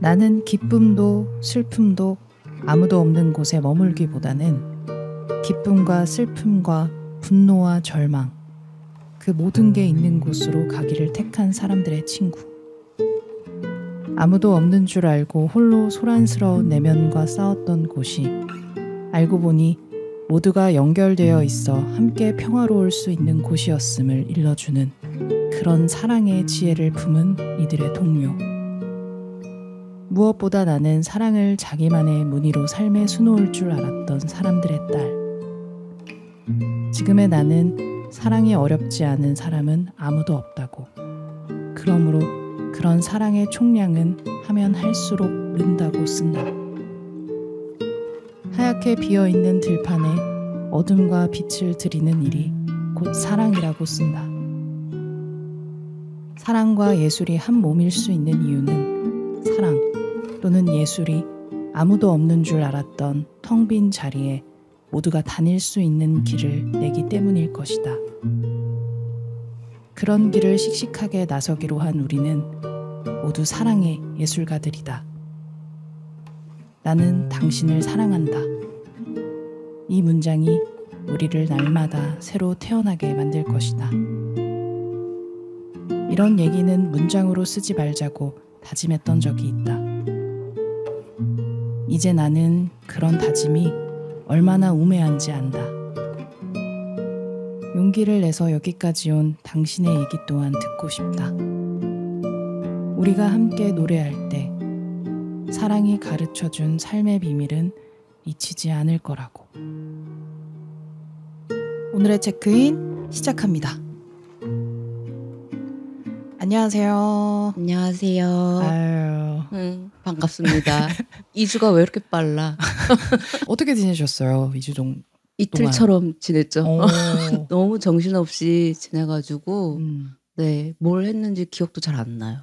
나는 기쁨도 슬픔도 아무도 없는 곳에 머물기보다는 기쁨과 슬픔과 분노와 절망, 그 모든 게 있는 곳으로 가기를 택한 사람들의 친구. 아무도 없는 줄 알고 홀로 소란스러운 내면과 싸웠던 곳이 알고 보니 모두가 연결되어 있어 함께 평화로울 수 있는 곳이었음을 일러주는 그런 사랑의 지혜를 품은 이들의 동료. 무엇보다 나는 사랑을 자기만의 무늬로 삶에 수놓을 줄 알았던 사람들의 딸. 지금의 나는 사랑이 어렵지 않은 사람은 아무도 없다고. 그러므로 그런 사랑의 총량은 하면 할수록 는다고 쓴다. 하얗게 비어있는 들판에 어둠과 빛을 들이는 일이 곧 사랑이라고 쓴다. 사랑과 예술이 한 몸일 수 있는 이유는 사랑 또는 예술이 아무도 없는 줄 알았던 텅 빈 자리에 모두가 다닐 수 있는 길을 내기 때문일 것이다. 그런 길을 씩씩하게 나서기로 한 우리는 모두 사랑의 예술가들이다. 나는 당신을 사랑한다. 이 문장이 우리를 날마다 새로 태어나게 만들 것이다. 이런 얘기는 문장으로 쓰지 말자고 다짐했던 적이 있다. 이제 나는 그런 다짐이 얼마나 우매한지 안다. 용기를 내서 여기까지 온 당신의 얘기 또한 듣고 싶다. 우리가 함께 노래할 때 사랑이 가르쳐준 삶의 비밀은 잊히지 않을 거라고. 오늘의 체크인 시작합니다. 안녕하세요. 안녕하세요. 아유. 반갑습니다. 2주가 왜 이렇게 빨라? 어떻게 지내셨어요? 2주 동안? 이틀처럼 지냈죠. 너무 정신없이 지내가지고 네, 뭘 했는지 기억도 잘 안 나요.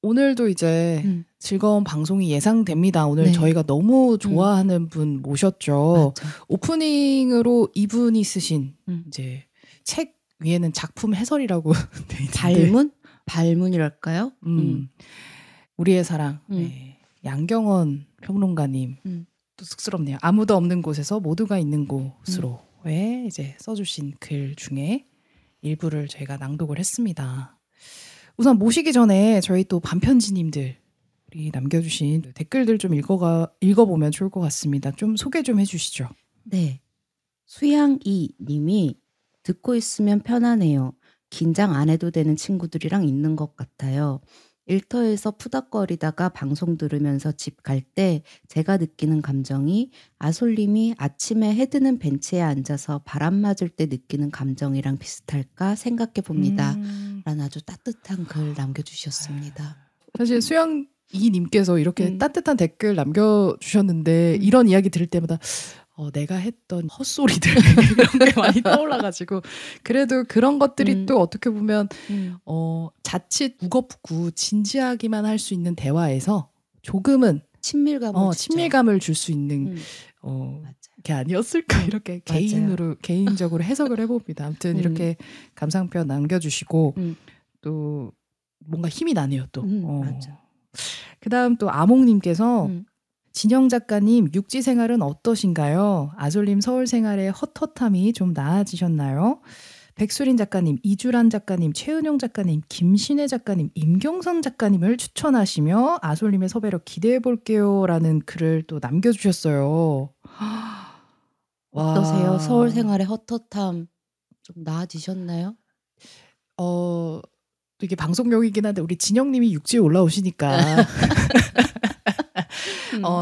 오늘도 이제 즐거운 방송이 예상됩니다. 오늘 네. 저희가 너무 좋아하는 분 모셨죠. 맞아. 오프닝으로 이분이 쓰신 이제 책 위에는 작품 해설이라고 돼 있는데 발문이랄까요? 우리의 사랑 네. 양경원 평론가님 또 쑥스럽네요. 아무도 없는 곳에서 모두가 있는 곳으로에 이제 써주신 글 중에 일부를 저희가 낭독을 했습니다. 우선 모시기 전에 저희 또 반편지님들이 남겨주신 댓글들 좀 읽어보면 좋을 것 같습니다. 좀 소개 좀 해주시죠. 네, 수양이 님이 듣고 있으면 편하네요. 긴장 안 해도 되는 친구들이랑 있는 것 같아요. 일터에서 푸닥거리다가 방송 들으면서 집 갈 때 제가 느끼는 감정이 아솔님이 아침에 해 드는 벤치에 앉아서 바람 맞을 때 느끼는 감정이랑 비슷할까 생각해 봅니다. 라는 아주 따뜻한 글 남겨주셨습니다. 사실 수영이님께서 이렇게 따뜻한 댓글 남겨주셨는데 이런 이야기 들을 때마다 내가 했던 헛소리들 이런 게 많이 떠올라가지고 그래도 그런 것들이 또 어떻게 보면 자칫 무겁고 진지하기만 할 수 있는 대화에서 조금은 친밀감을 줄 수 있는 게 아니었을까 이렇게 개인적으로 해석을 해봅니다. 아무튼 이렇게 감상평 남겨주시고 또 뭔가 힘이 나네요 또. 맞아. 그다음 또 아몽님께서 진영 작가님 육지 생활은 어떠신가요? 아솔님 서울 생활의 헛헛함이 좀 나아지셨나요? 백수린 작가님, 이주란 작가님, 최은영 작가님, 김신혜 작가님, 임경선 작가님을 추천하시며 아솔님의 섭외력 기대해 볼게요 라는 글을 또 남겨주셨어요. 어떠세요? 서울 생활의 헛헛함 좀 나아지셨나요? 또 이게 방송용이긴 한데 우리 진영님이 육지에 올라오시니까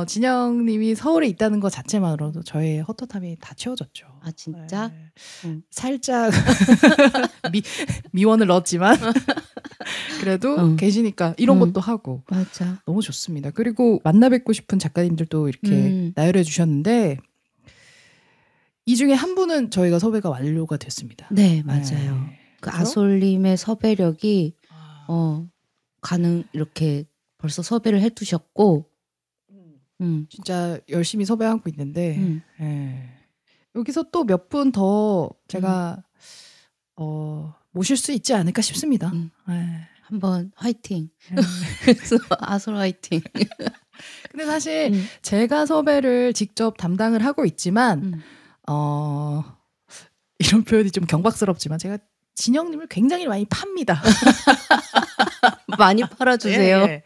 진영님이 서울에 있다는 것 자체만으로도 저의 헛헛함이 다 채워졌죠. 아 진짜? 네. 살짝 미원을 넣었지만 그래도 계시니까 이런 것도 하고 맞아. 너무 좋습니다. 그리고 만나 뵙고 싶은 작가님들도 이렇게 나열해 주셨는데 이 중에 한 분은 저희가 섭외가 완료가 됐습니다. 네 맞아요. 네. 그 아솔님의 섭외력이 이렇게 벌써 섭외를 해두셨고 진짜 열심히 섭외하고 있는데 여기서 또 몇 분 더 제가 모실 수 있지 않을까 싶습니다. 한번 화이팅. 그래서 아솔 화이팅. 근데 사실 제가 섭외를 직접 담당을 하고 있지만 이런 표현이 좀 경박스럽지만 제가 진영님을 굉장히 많이 팝니다. 많이 팔아주세요. 예, 예.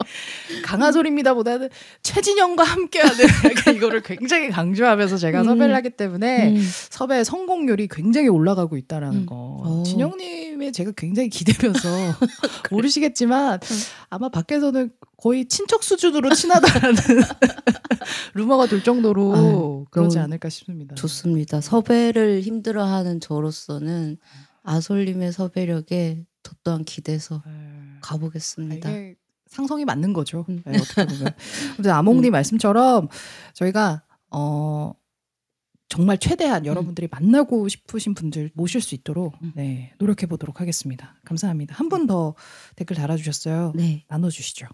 강하솔입니다 보다는 최진영과 함께하는 약간 이거를 굉장히 강조하면서 제가 섭외를 하기 때문에 섭외 성공률이 굉장히 올라가고 있다라는 거. 진영님의 제가 굉장히 기대면서 모르시겠지만 아마 밖에서는 거의 친척 수준으로 친하다라는 루머가 돌 정도로 그러지 않을까 싶습니다. 좋습니다. 섭외를 힘들어하는 저로서는 아솔님의 섭외력에 더 또한 기대서 가보겠습니다. 이게 상성이 맞는 거죠. 네, 어떻게 보면. 근데 아몽님 말씀처럼 저희가 정말 최대한 여러분들이 만나고 싶으신 분들 모실 수 있도록 네, 노력해 보도록 하겠습니다. 감사합니다. 한 분 더 댓글 달아주셨어요. 네. 나눠주시죠.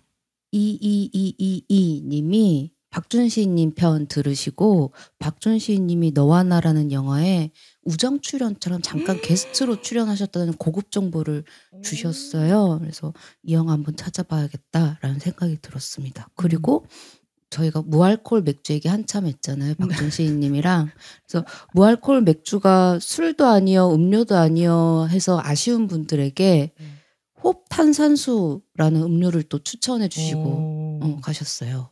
2222님이 박준시님 편 들으시고 박준시님이 너와 나라는 영화에 우정 출연처럼 잠깐 게스트로 출연하셨다는 고급 정보를 주셨어요. 그래서 이 영화 한번 찾아봐야겠다라는 생각이 들었습니다. 그리고 저희가 무알콜 맥주 얘기 한참 했잖아요. 박준시님이랑. 그래서 무알콜 맥주가 술도 아니요 음료도 아니요 해서 아쉬운 분들에게 홉 탄산수라는 음료를 또 추천해 주시고 가셨어요.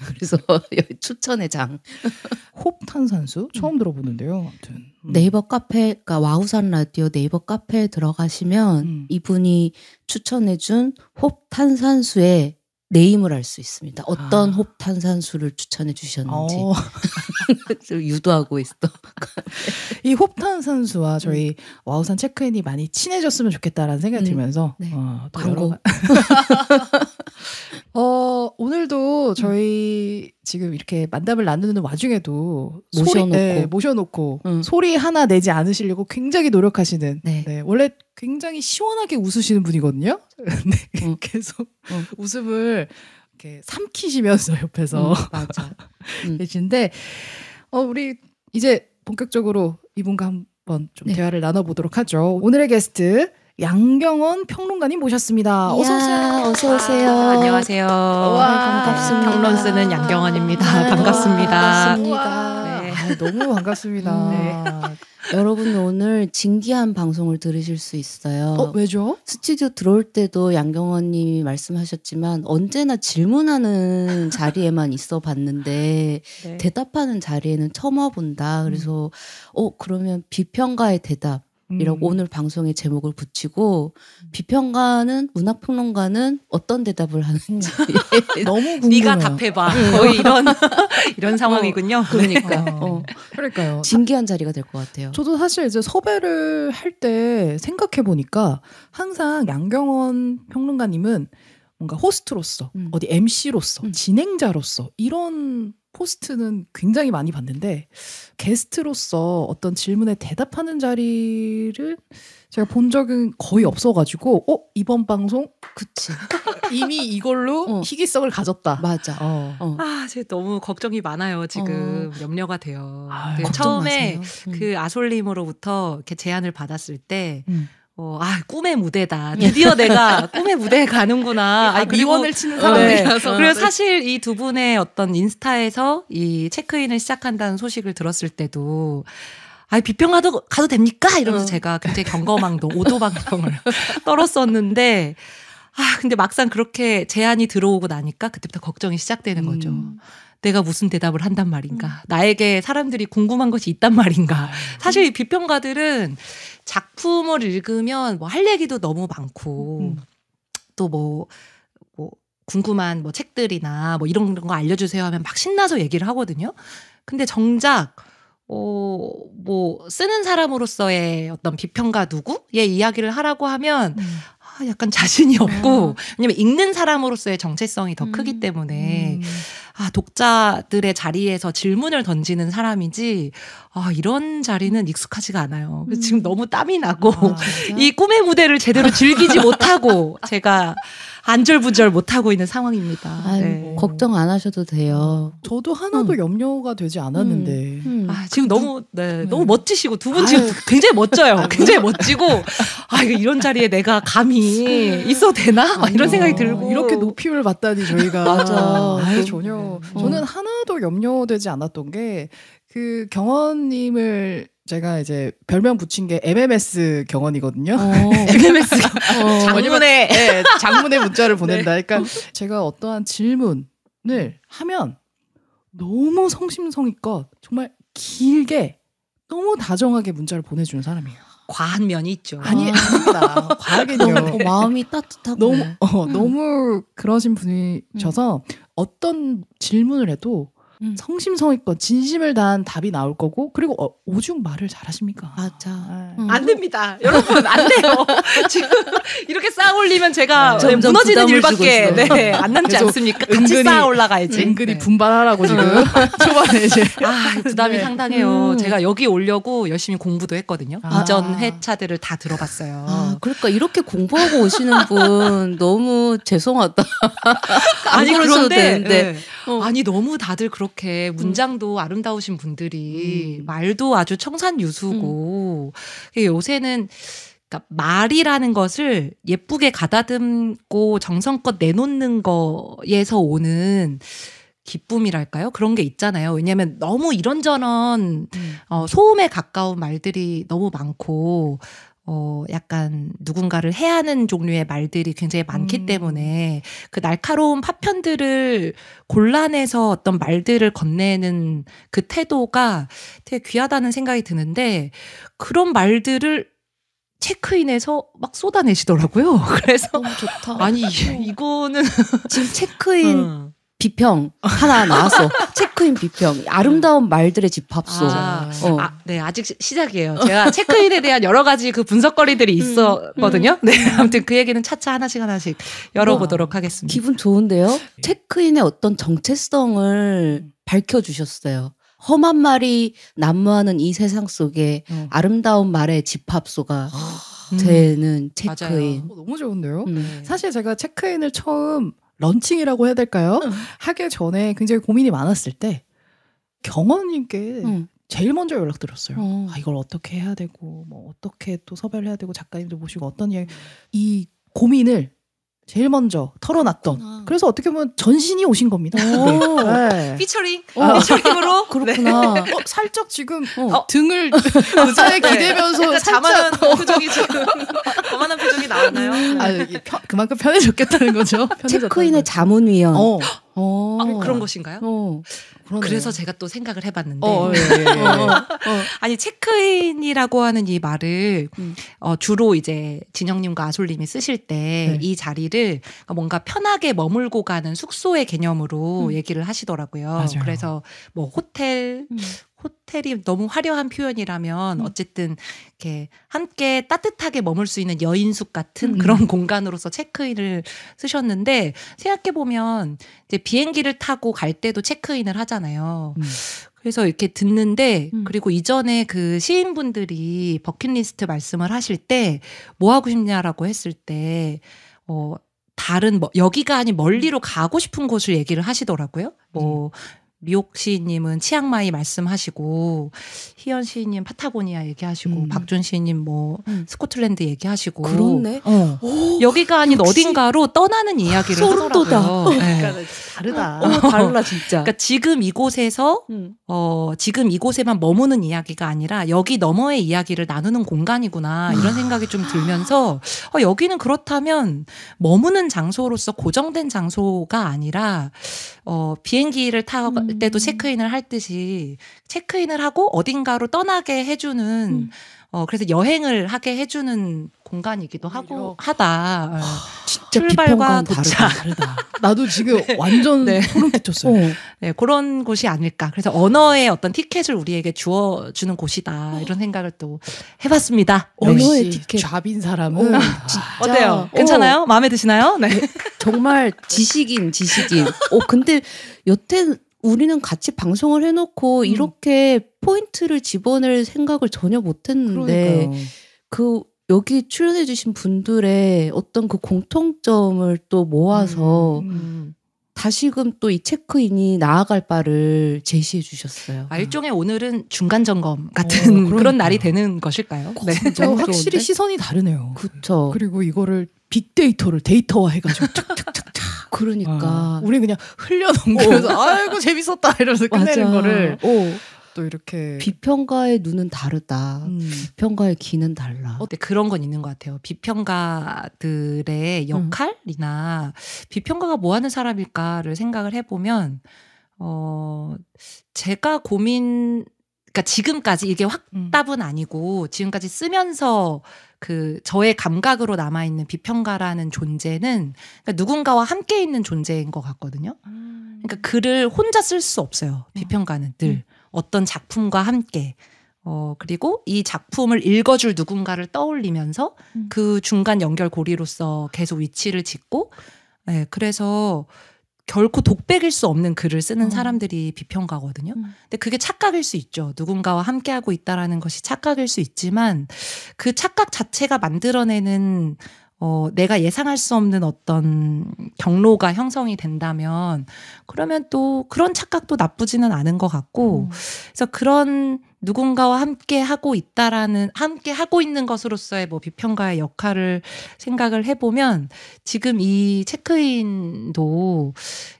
그래서 추천의 장. 홉 탄산수? 처음 들어보는데요. 아무튼. 네이버 카페, 그러니까 와우산 라디오 네이버 카페에 들어가시면 이분이 추천해준 홉 탄산수의 네임을 알 수 있습니다. 어떤 홉 탄산수를 추천해 주셨는지 유도하고 있어. 이 홉 탄산수와 저희 와우산 체크인이 많이 친해졌으면 좋겠다라는 생각이 들면서 네. 광고. 오늘도 저희 지금 이렇게 만담을 나누는 와중에도 모셔놓고 소리 하나 내지 않으시려고 굉장히 노력하시는 네, 원래 굉장히 시원하게 웃으시는 분이거든요. 네, 계속 웃음을 이렇게 삼키시면서 옆에서 맞아. 계신데 우리 이제 본격적으로 이분과 한번 좀 대화를 나눠보도록 하죠. 오늘의 게스트 양경원 평론가님 모셨습니다. 어서 오세요. 어서 오세요. 안녕하세요. 반갑습니다. 평론 쓰는 양경원입니다. 반갑습니다. 네. 너무 반갑습니다. 네. 여러분 오늘 진기한 방송을 들으실 수 있어요. 왜죠? 스튜디오 들어올 때도 양경원님이 말씀하셨지만 언제나 질문하는 자리에만 있어 봤는데 네. 대답하는 자리에는 처음 와본다. 그래서 그러면 비평가의 대답 이라고 오늘 방송의 제목을 붙이고 비평가는 문학평론가는 어떤 대답을 하는지 너무 궁금해요. 네가 답해봐. 거의 이런 상황이군요. 그러니까요. 진기한 자리가 될 것 같아요. 저도 사실 이제 섭외를 할 때 생각해 보니까 항상 양경원 평론가님은 뭔가 호스트로서 어디 MC로서 진행자로서 이런 포스트는 굉장히 많이 봤는데 게스트로서 어떤 질문에 대답하는 자리를 제가 본 적은 거의 없어가지고 이번 방송 그치 이미 이걸로 희귀성을 가졌다. 맞아. 제가 너무 걱정이 많아요. 지금 염려가 돼요. 걱정 처음에 마세요. 그 아솔님으로부터 이렇게 제안을 받았을 때 꿈의 무대다. 드디어 내가 꿈의 무대에 가는구나. 미원을 치는 사람이라서. 그리고 사실 이 두 분의 어떤 인스타에서 이 체크인을 시작한다는 소식을 들었을 때도 비평가도 가도 됩니까? 이러면서 제가 굉장히 경거망동, 오도방정을 떨었었는데 근데 막상 그렇게 제안이 들어오고 나니까 그때부터 걱정이 시작되는 거죠. 내가 무슨 대답을 한단 말인가. 나에게 사람들이 궁금한 것이 있단 말인가. 사실 이 비평가들은 작품을 읽으면 할 얘기도 너무 많고 또 궁금한 책들이나 이런 거 알려주세요 하면 막 신나서 얘기를 하거든요. 근데 정작 쓰는 사람으로서의 어떤 비평가 누구의 이야기를 하라고 하면 약간 자신이 없고 왜냐면 읽는 사람으로서의 정체성이 더 크기 때문에 독자들의 자리에서 질문을 던지는 사람이지 이런 자리는 익숙하지가 않아요. 그래서 지금 너무 땀이 나고 이 꿈의 무대를 제대로 즐기지 못하고 제가 안절부절 못하고 있는 상황입니다. 아유, 네. 걱정 안 하셔도 돼요. 저도 하나도 염려가 되지 않았는데 지금 너무 너무 멋지시고 두 분 지금 굉장히 멋져요. 굉장히 멋지고 이거 이런 자리에 내가 감히 있어도 되나? 막 이런 생각이 들고 이렇게 높임을 받다니 저희가 맞아. 전혀 저는 하나도 염려되지 않았던 게 그 경원님을 제가 이제 별명 붙인 게 MMS 경원이거든요. MMS 장문의 네, 장문의 문자를 보낸다. 그러니까 제가 어떠한 질문을 하면 너무 성심성의껏 정말 길게 너무 다정하게 문자를 보내주는 사람이에요. 과한 면이 있죠. 아닙니다. 과하긴요. 마음이 따뜻하고 너무 그러신 분이셔서 어떤 질문을 해도 성심성의껏 진심을 다한 답이 나올 거고 그리고 오죽 말을 잘하십니까? 맞아. 안 됩니다. 여러분 안 돼요. 지금 이렇게 쌓아 올리면 제가 무너지는 일밖에 안 남지 않습니까? 같이 쌓아 올라가야지. 은근히 분발하라고 지금 초반에 이제 부담이 상당해요. 제가 여기 오려고 열심히 공부도 했거든요. 이전 회차들을 다 들어봤어요. 그러니까 이렇게 공부하고 오시는 분 너무 죄송하다. 아니 그런데 되는데. 아니 너무 다들 그렇게 문장도 아름다우신 분들이 말도 아주 청산유수고 요새는 그러니까 말이라는 것을 예쁘게 가다듬고 정성껏 내놓는 거에서 오는 기쁨이랄까요? 그런 게 있잖아요. 왜냐하면 너무 이런저런 소음에 가까운 말들이 너무 많고 약간 누군가를 해하는 종류의 말들이 굉장히 많기 때문에 그 날카로운 파편들을 골라내서 어떤 말들을 건네는 그 태도가 되게 귀하다는 생각이 드는데 그런 말들을 체크인에서 막 쏟아내시더라고요. 그래서 너무 좋다. 아니 이거는 지금 체크인 비평 하나 나왔어. 체크인 비평. 아름다운 말들의 집합소. 네, 아직 시작이에요. 제가 체크인에 대한 여러 가지 그 분석거리들이 있었거든요. 네, 아무튼 그 얘기는 차차 하나씩 열어보도록 하겠습니다. 기분 좋은데요? 체크인의 어떤 정체성을 밝혀주셨어요. 험한 말이 난무하는 이 세상 속에 아름다운 말의 집합소가 되는 체크인. 너무 좋은데요? 사실 제가 체크인을 처음 런칭이라고 해야 될까요? 하기 전에 굉장히 고민이 많았을 때 경원님께 제일 먼저 연락드렸어요. 이걸 어떻게 해야 되고 뭐 어떻게 또 섭외를 해야 되고 작가님들 모시고 어떤 이야기 이 고민을 제일 먼저 털어놨던 그래서 어떻게 보면 전신이 오신 겁니다. 네. 피처링? 피처링으로? 그렇구나. 살짝 지금 등을 의자에 기대면서 자만한 표정이 지금 거만한 표정이 나왔나요? 그만큼 편해졌겠다는 거죠. 체크인의 자문위원. 그런 것인가요? 그래서 제가 또 생각을 해봤는데 아니 체크인이라고 하는 이 말을 주로 이제 진영님과 아솔님이 쓰실 때 이 자리를 뭔가 편하게 머물고 가는 숙소의 개념으로 얘기를 하시더라고요. 맞아요. 그래서 뭐 호텔이 너무 화려한 표현이라면 어쨌든 이렇게 함께 따뜻하게 머물 수 있는 여인숙 같은 그런 공간으로서 체크인을 쓰셨는데 생각해보면 이제 비행기를 타고 갈 때도 체크인을 하잖아요. 그래서 이렇게 듣는데 그리고 이전에 그 시인분들이 버킷리스트 말씀을 하실 때 뭐 하고 싶냐라고 했을 때 다른 여기가 아닌 멀리로 가고 싶은 곳을 얘기를 하시더라고요. 뭐 미옥 시인님은 치앙마이 말씀하시고 희연 시인님 파타고니아 얘기하시고 박준 시인님 뭐 스코틀랜드 얘기하시고 그렇네. 여기가 아닌 역시 어딘가로 떠나는 이야기를 하더라고요. 그러니까 다르다. 달라 진짜. 그러니까 지금 이곳에서 지금 이곳에만 머무는 이야기가 아니라 여기 너머의 이야기를 나누는 공간이구나 이런 생각이 좀 들면서 여기는 그렇다면 머무는 장소로서 고정된 장소가 아니라 비행기를 타고 때도 체크인을 할 듯이 체크인을 하고 어딘가로 떠나게 해주는 그래서 여행을 하게 해주는 공간이기도 하고 하다. 진짜 출발과 비평과는 도착. 다르다. 나도 지금 완전 소름 끼쳤어요. 네, 그런 곳이 아닐까. 그래서 언어의 어떤 티켓을 우리에게 주어주는 곳이다. 이런 생각을 또 해봤습니다. 언어의 역시 티켓. 잡인 사람은 어때요? 괜찮아요? 마음에 드시나요? 네. 정말 지식인. 근데 여태 우리는 같이 방송을 해놓고 이렇게 포인트를 집어낼 생각을 전혀 못했는데 그 여기 출연해주신 분들의 어떤 그 공통점을 또 모아서 다시금 또 이 체크인이 나아갈 바를 제시해 주셨어요. 일종의 오늘은 중간 점검 같은 그런 날이 되는 것일까요? 네. 진짜 너무 확실히 좋은데? 시선이 다르네요. 그쵸. 그리고 이거를 빅데이터를 데이터화 해가지고 툭툭툭툭. 그러니까. 우리 그냥 흘려넘기면서 아이고 재밌었다 이러면서 끝내는 맞아. 거를 또 이렇게 비평가의 눈은 다르다. 비평가의 귀는 달라. 근데 그런 건 있는 것 같아요. 비평가들의 역할이나 비평가가 뭐 하는 사람일까를 생각을 해보면 제가 그러니까 지금까지 이게 확답은 아니고 지금까지 쓰면서 그 저의 감각으로 남아있는 비평가라는 존재는 그러니까 누군가와 함께 있는 존재인 것 같거든요. 그러니까 글을 혼자 쓸 수 없어요. 비평가는 늘 어떤 작품과 함께 그리고 이 작품을 읽어줄 누군가를 떠올리면서 그 중간 연결고리로서 계속 위치를 짓고 그래서 결코 독백일 수 없는 글을 쓰는 사람들이 비평가거든요. 근데 그게 착각일 수 있죠. 누군가와 함께하고 있다라는 것이 착각일 수 있지만 그 착각 자체가 만들어내는 내가 예상할 수 없는 어떤 경로가 형성이 된다면 그러면 또 그런 착각도 나쁘지는 않은 것 같고 그래서 그런 누군가와 함께 하고 있는 것으로서의 뭐 비평가의 역할을 생각을 해보면 지금 이 체크인도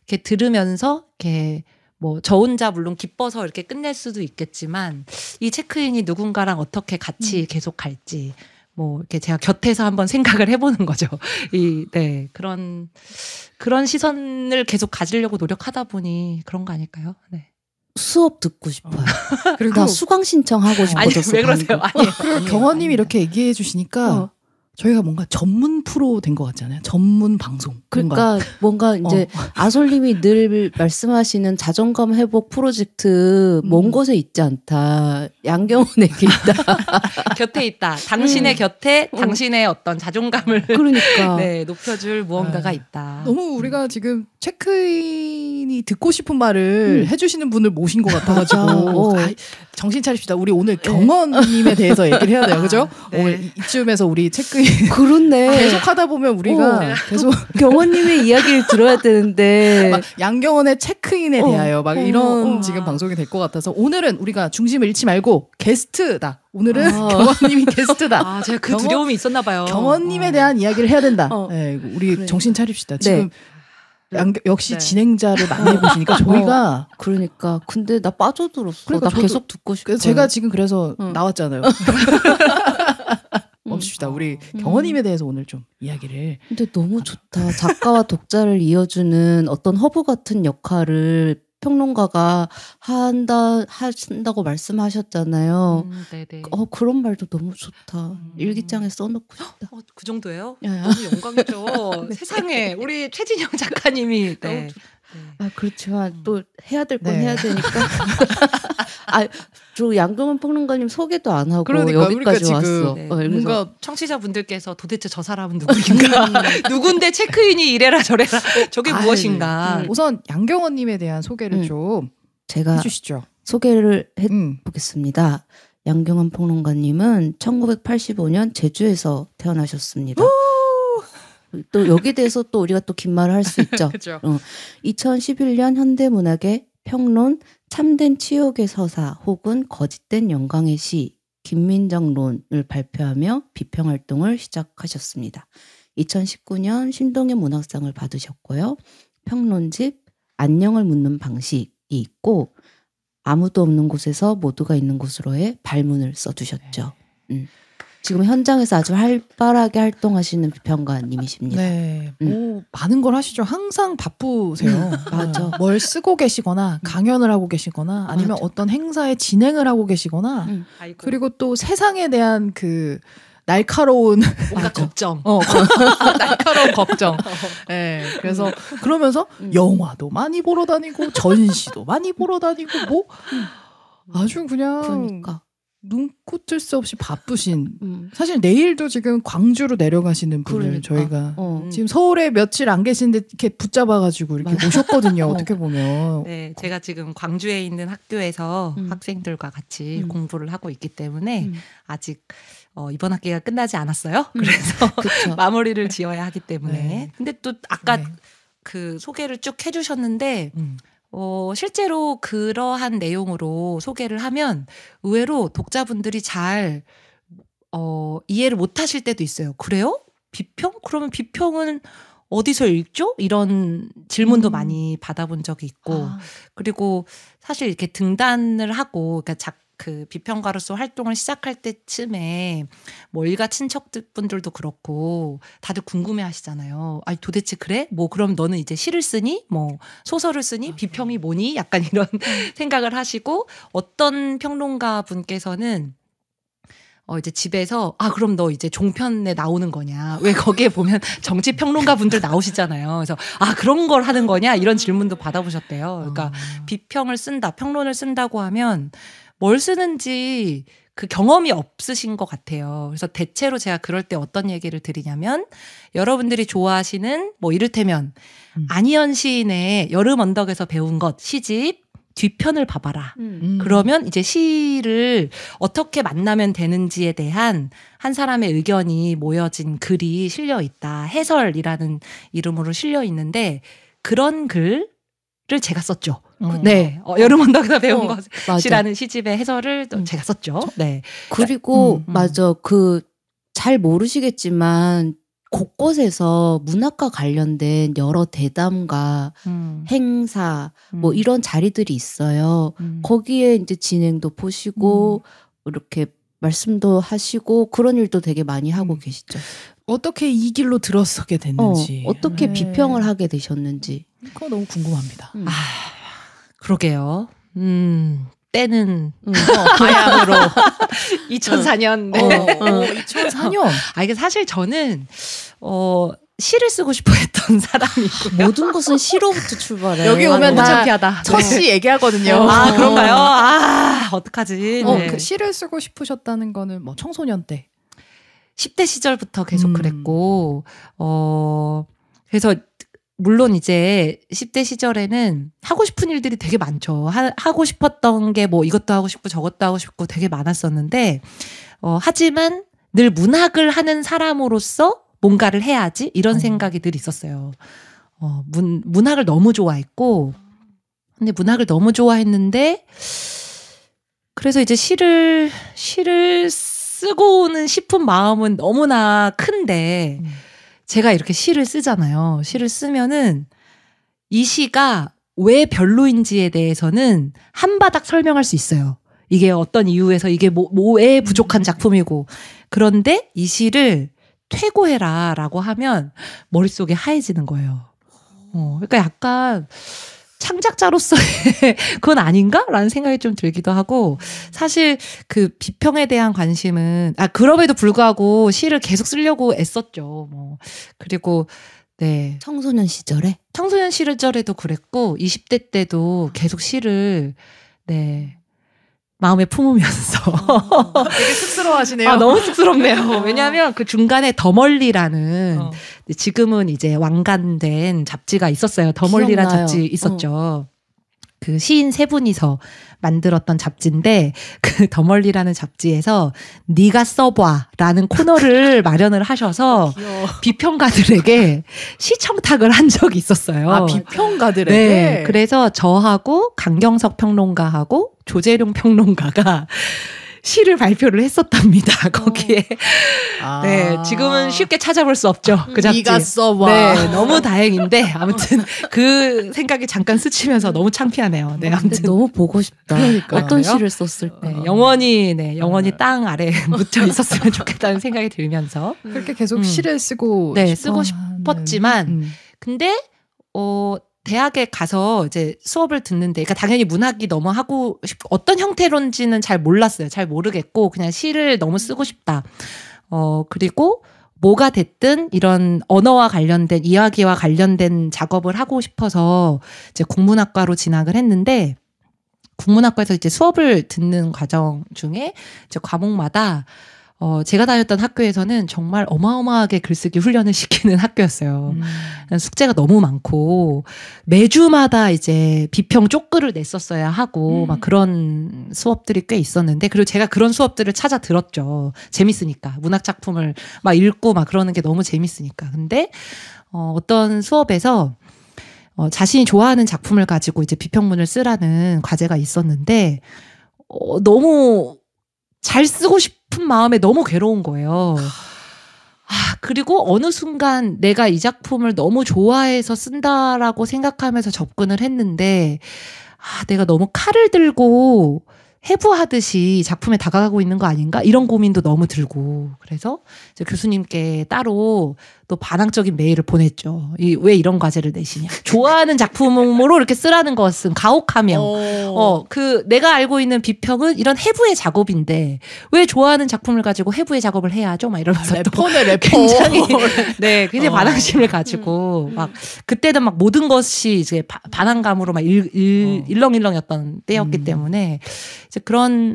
이렇게 들으면서 이렇게 뭐 저 혼자 물론 기뻐서 이렇게 끝낼 수도 있겠지만 이 체크인이 누군가랑 어떻게 같이 계속 갈지 뭐 이렇게 제가 곁에서 한번 생각을 해보는 거죠. 그런 시선을 계속 가지려고 노력하다 보니 그런 거 아닐까요? 네. 수업 듣고 싶어요. 그리고 나 수강 신청하고 싶어졌어. 왜 그러세요? 그리고 경원님이 이렇게 얘기해 주시니까 저희가 뭔가 전문 프로 된 것 같잖아요. 전문 방송. 그러니까 뭔가 이제 아솔님이 늘 말씀하시는 자존감 회복 프로젝트 먼 곳에 있지 않다. 양경원에게 있다. 곁에 있다. 당신의 곁에 당신의 어떤 자존감을 그러니까 높여줄 무언가가 있다. 너무 우리가 지금 체크인이 듣고 싶은 말을 해주시는 분을 모신 것 같아가지고 정신 차립시다. 우리 오늘 경원님에 대해서 얘기를 해야 돼요. 그죠? 오늘 이쯤에서 우리 체크인 그렇네. 계속 하다 보면 우리가 계속 경원님의 이야기를 들어야 되는데 막 양경원의 체크인에 대하여 막 이런 지금 방송이 될 것 같아서 오늘은 우리가 중심을 잃지 말고 게스트다. 오늘은 경원님이 게스트다. 제가 그 두려움이 있었나 봐요. 경원님에 대한 이야기를 해야 된다. 네, 우리 정신 차립시다. 지금 역시 진행자를 많이 해보시니까 저희가 그러니까 근데 나 빠져들었어. 그러니까 나 계속 듣고 싶어. 그래서 제가 지금 그래서 나왔잖아요. 멈춥시다. 우리 경원님에 대해서 오늘 좀 이야기를. 근데 너무 좋다. 작가와 독자를 이어주는 어떤 허브 같은 역할을 평론가가 하신다고 말씀하셨잖아요. 네네. 그런 말도 너무 좋다. 일기장에 써놓고 싶다. 그 정도예요? 야야. 너무 영광이죠. 세상에 우리 최진영 작가님이 그렇지만 또 해야 될 건 네. 해야 되니까. 저 양경원 평론가님 소개도 안 하고 그러니까 여기까지 지금 왔어. 뭔가 청취자분들께서 도대체 저 사람은 누구인가? 누군데 체크인이 이래라 저래라. 저게 무엇인가? 우선 양경원님에 대한 소개를 좀 제가 해주시죠. 소개를 해보겠습니다. 양경원 평론가님은 1985년 제주에서 태어나셨습니다. 또 여기에 대해서 또 우리가 또 긴 말을 할 수 있죠. 그렇죠. 2011년 현대문학의 평론 참된 치욕의 서사 혹은 거짓된 영광의 시 김민정론을 발표하며 비평활동을 시작하셨습니다. 2019년 신동엽 문학상을 받으셨고요. 평론집 안녕을 묻는 방식이 있고 아무도 없는 곳에서 모두가 있는 곳으로의 발문을 써두셨죠. 지금 현장에서 아주 활발하게 활동하시는 비평가님이십니다. 네. 많은 걸 하시죠. 항상 바쁘세요. 맞아. 뭘 쓰고 계시거나 강연을 하고 계시거나 아니면 맞아. 어떤 행사에 진행을 하고 계시거나 그리고 또 세상에 대한 그 날카로운 뭔가 걱정. 날카로운 걱정. 네, 그래서 그러면서 영화도 많이 보러 다니고 전시도 많이 보러 다니고 뭐 아주 그냥 그러니까. 눈코 뜰 수 없이 바쁘신. 사실 내일도 지금 광주로 내려가시는 분을 그러니까. 저희가 지금 서울에 며칠 안 계신데 이렇게 붙잡아가지고 이렇게 모셨거든요. 어떻게 보면. 네, 제가 지금 광주에 있는 학교에서 학생들과 같이 공부를 하고 있기 때문에 아직 이번 학기가 끝나지 않았어요. 그래서 그쵸. 마무리를 지어야 하기 때문에. 네. 근데 또 아까 네. 그 소개를 쭉 해주셨는데 실제로 그러한 내용으로 소개를 하면 의외로 독자분들이 잘 이해를 못 하실 때도 있어요. 그래요? 비평? 그러면 비평은 어디서 읽죠? 이런 질문도 많이 받아본 적이 있고 그리고 사실 이렇게 등단을 하고 그러니까 그 비평가로서 활동을 시작할 때쯤에 뭐 일가 친척분들도 그렇고 다들 궁금해 하시잖아요. 아니 도대체 그래? 뭐 그럼 너는 이제 시를 쓰니? 뭐 소설을 쓰니? 비평이 뭐니? 약간 이런 생각을 하시고 어떤 평론가 분께서는 이제 집에서 그럼 너 이제 종편에 나오는 거냐? 왜 거기에 보면 정치 평론가 분들 나오시잖아요. 그래서 그런 걸 하는 거냐? 이런 질문도 받아보셨대요. 그러니까 비평을 쓴다, 평론을 쓴다고 하면 뭘 쓰는지 그 경험이 없으신 것 같아요. 그래서 대체로 제가 그럴 때 어떤 얘기를 드리냐면 여러분들이 좋아하시는 뭐 이를테면 안희연 시인의 여름 언덕에서 배운 것 시집 뒤편을 봐봐라. 그러면 이제 시를 어떻게 만나면 되는지에 대한 한 사람의 의견이 모여진 글이 실려 있다. 해설이라는 이름으로 실려 있는데 그런 글을 제가 썼죠. 네, 여름 언덕에서 배운 것이라는 시집의 해설을 제가 썼죠. 네. 그리고 맞아. 잘 모르시겠지만 곳곳에서 문학과 관련된 여러 대담과 행사 뭐 이런 자리들이 있어요. 거기에 이제 진행도 보시고 이렇게 말씀도 하시고 그런 일도 되게 많이 하고 계시죠. 어떻게 이 길로 들어서게 됐는지 어떻게 비평을 하게 되셨는지 그거 너무 궁금합니다. 그러게요. 때는 바야흐로 2004년. 네. 2004년. 이게 사실 저는 시를 쓰고 싶어 했던 사람이고 모든 것은 시로부터 출발해요. 여기 오면 다 창피하다. 첫 시 얘기하거든요. 그런가요? 어떡하지? 네. 그 시를 쓰고 싶으셨다는 거는 뭐 청소년 때 10대 시절부터 계속 그랬고 그래서 물론 이제 10대 시절에는 하고 싶은 일들이 되게 많죠. 하고 싶었던 게 뭐 이것도 하고 싶고 저것도 하고 싶고 되게 많았었는데 하지만 늘 문학을 하는 사람으로서 뭔가를 해야지 이런 생각이 늘 있었어요. 문학을 너무 좋아했고 근데 문학을 너무 좋아했는데 그래서 이제 시를 쓰고는 싶은 마음은 너무나 큰데 제가 이렇게 시를 쓰잖아요. 시를 쓰면은 이 시가 왜 별로인지에 대해서는 한바닥 설명할 수 있어요. 이게 어떤 이유에서 이게 뭐에 부족한 작품이고 그런데 이 시를 퇴고해라 라고 하면 머릿속에 하얘지는 거예요. 그러니까 약간 창작자로서의 그건 아닌가? 라는 생각이 좀 들기도 하고 사실 그 비평에 대한 관심은 그럼에도 불구하고 시를 계속 쓰려고 애썼죠. 그리고 네. 청소년 시절에 그랬고 20대 때도 계속 시를 마음에 품으면서 되게 쑥스러워하시네요. 너무 쑥스럽네요. 왜냐하면 그 중간에 더 멀리라는 지금은 이제 완간된 잡지가 있었어요. 더 멀리라는 잡지 있었죠. 그 시인 세 분이서 만들었던 잡지인데 그 더 멀리라는 잡지에서 네가 써봐라는 코너를 마련을 하셔서 비평가들에게 시청탁을 한 적이 있어요. 비평가들에게? 네. 그래서 저하고 강경석 평론가하고 조재룡 평론가가 시를 발표를 했었답니다. 거기에. 네, 지금은 쉽게 찾아볼 수 없죠. 그 잡지. 네가 써봐. 네, 너무 다행인데 아무튼 그 생각이 잠깐 스치면서 너무 창피하네요. 네, 아무튼 너무 보고 싶다. 그러니까요. 어떤 시를 썼을까? 영원히 땅 아래 묻혀 있었으면 좋겠다는 생각이 들면서 그렇게 계속 시를 쓰고 쓰고 싶었지만 근데 대학에 가서 이제 수업을 듣는데, 그러니까 당연히 문학이 너무 하고 싶고, 어떤 형태론지는 잘 몰랐어요. 잘 모르겠고, 그냥 시를 너무 쓰고 싶다. 그리고 뭐가 됐든 이런 언어와 관련된, 이야기와 관련된 작업을 하고 싶어서 이제 국문학과로 진학을 했는데, 국문학과에서 이제 수업을 듣는 과정 중에 이제 과목마다 제가 다녔던 학교에서는 정말 어마어마하게 글쓰기 훈련을 시키는 학교였어요. 숙제가 너무 많고 매주마다 이제 비평 쪽글을 냈었어야 하고 막 그런 수업들이 꽤 있었는데, 그리고 제가 그런 수업들을 찾아 들었죠. 재밌으니까. 문학 작품을 막 읽고 막 그러는 게 너무 재밌으니까. 근데 어떤 수업에서 자신이 좋아하는 작품을 가지고 이제 비평문을 쓰라는 과제가 있었는데 너무 잘 쓰고 싶은 마음에 너무 괴로운 거예요. 그리고 어느 순간 내가 이 작품을 너무 좋아해서 쓴다라고 생각하면서 접근을 했는데 내가 너무 칼을 들고 해부하듯이 작품에 다가가고 있는 거 아닌가? 이런 고민도 너무 들고, 그래서 이제 교수님께 따로 또 반항적인 메일을 보냈죠. 왜 이런 과제를 내시냐? 좋아하는 작품으로 이렇게 쓰라는 것은 가혹하며, 내가 알고 있는 비평은 이런 해부의 작업인데 왜 좋아하는 작품을 가지고 해부의 작업을 해야 하죠? 막 이러면서 래퍼네 래퍼. 굉장히 굉장히 반항심을 가지고 막 그때는 막 모든 것이 이제 반항감으로 막 일렁일렁이었던 때였기 때문에 이제 그런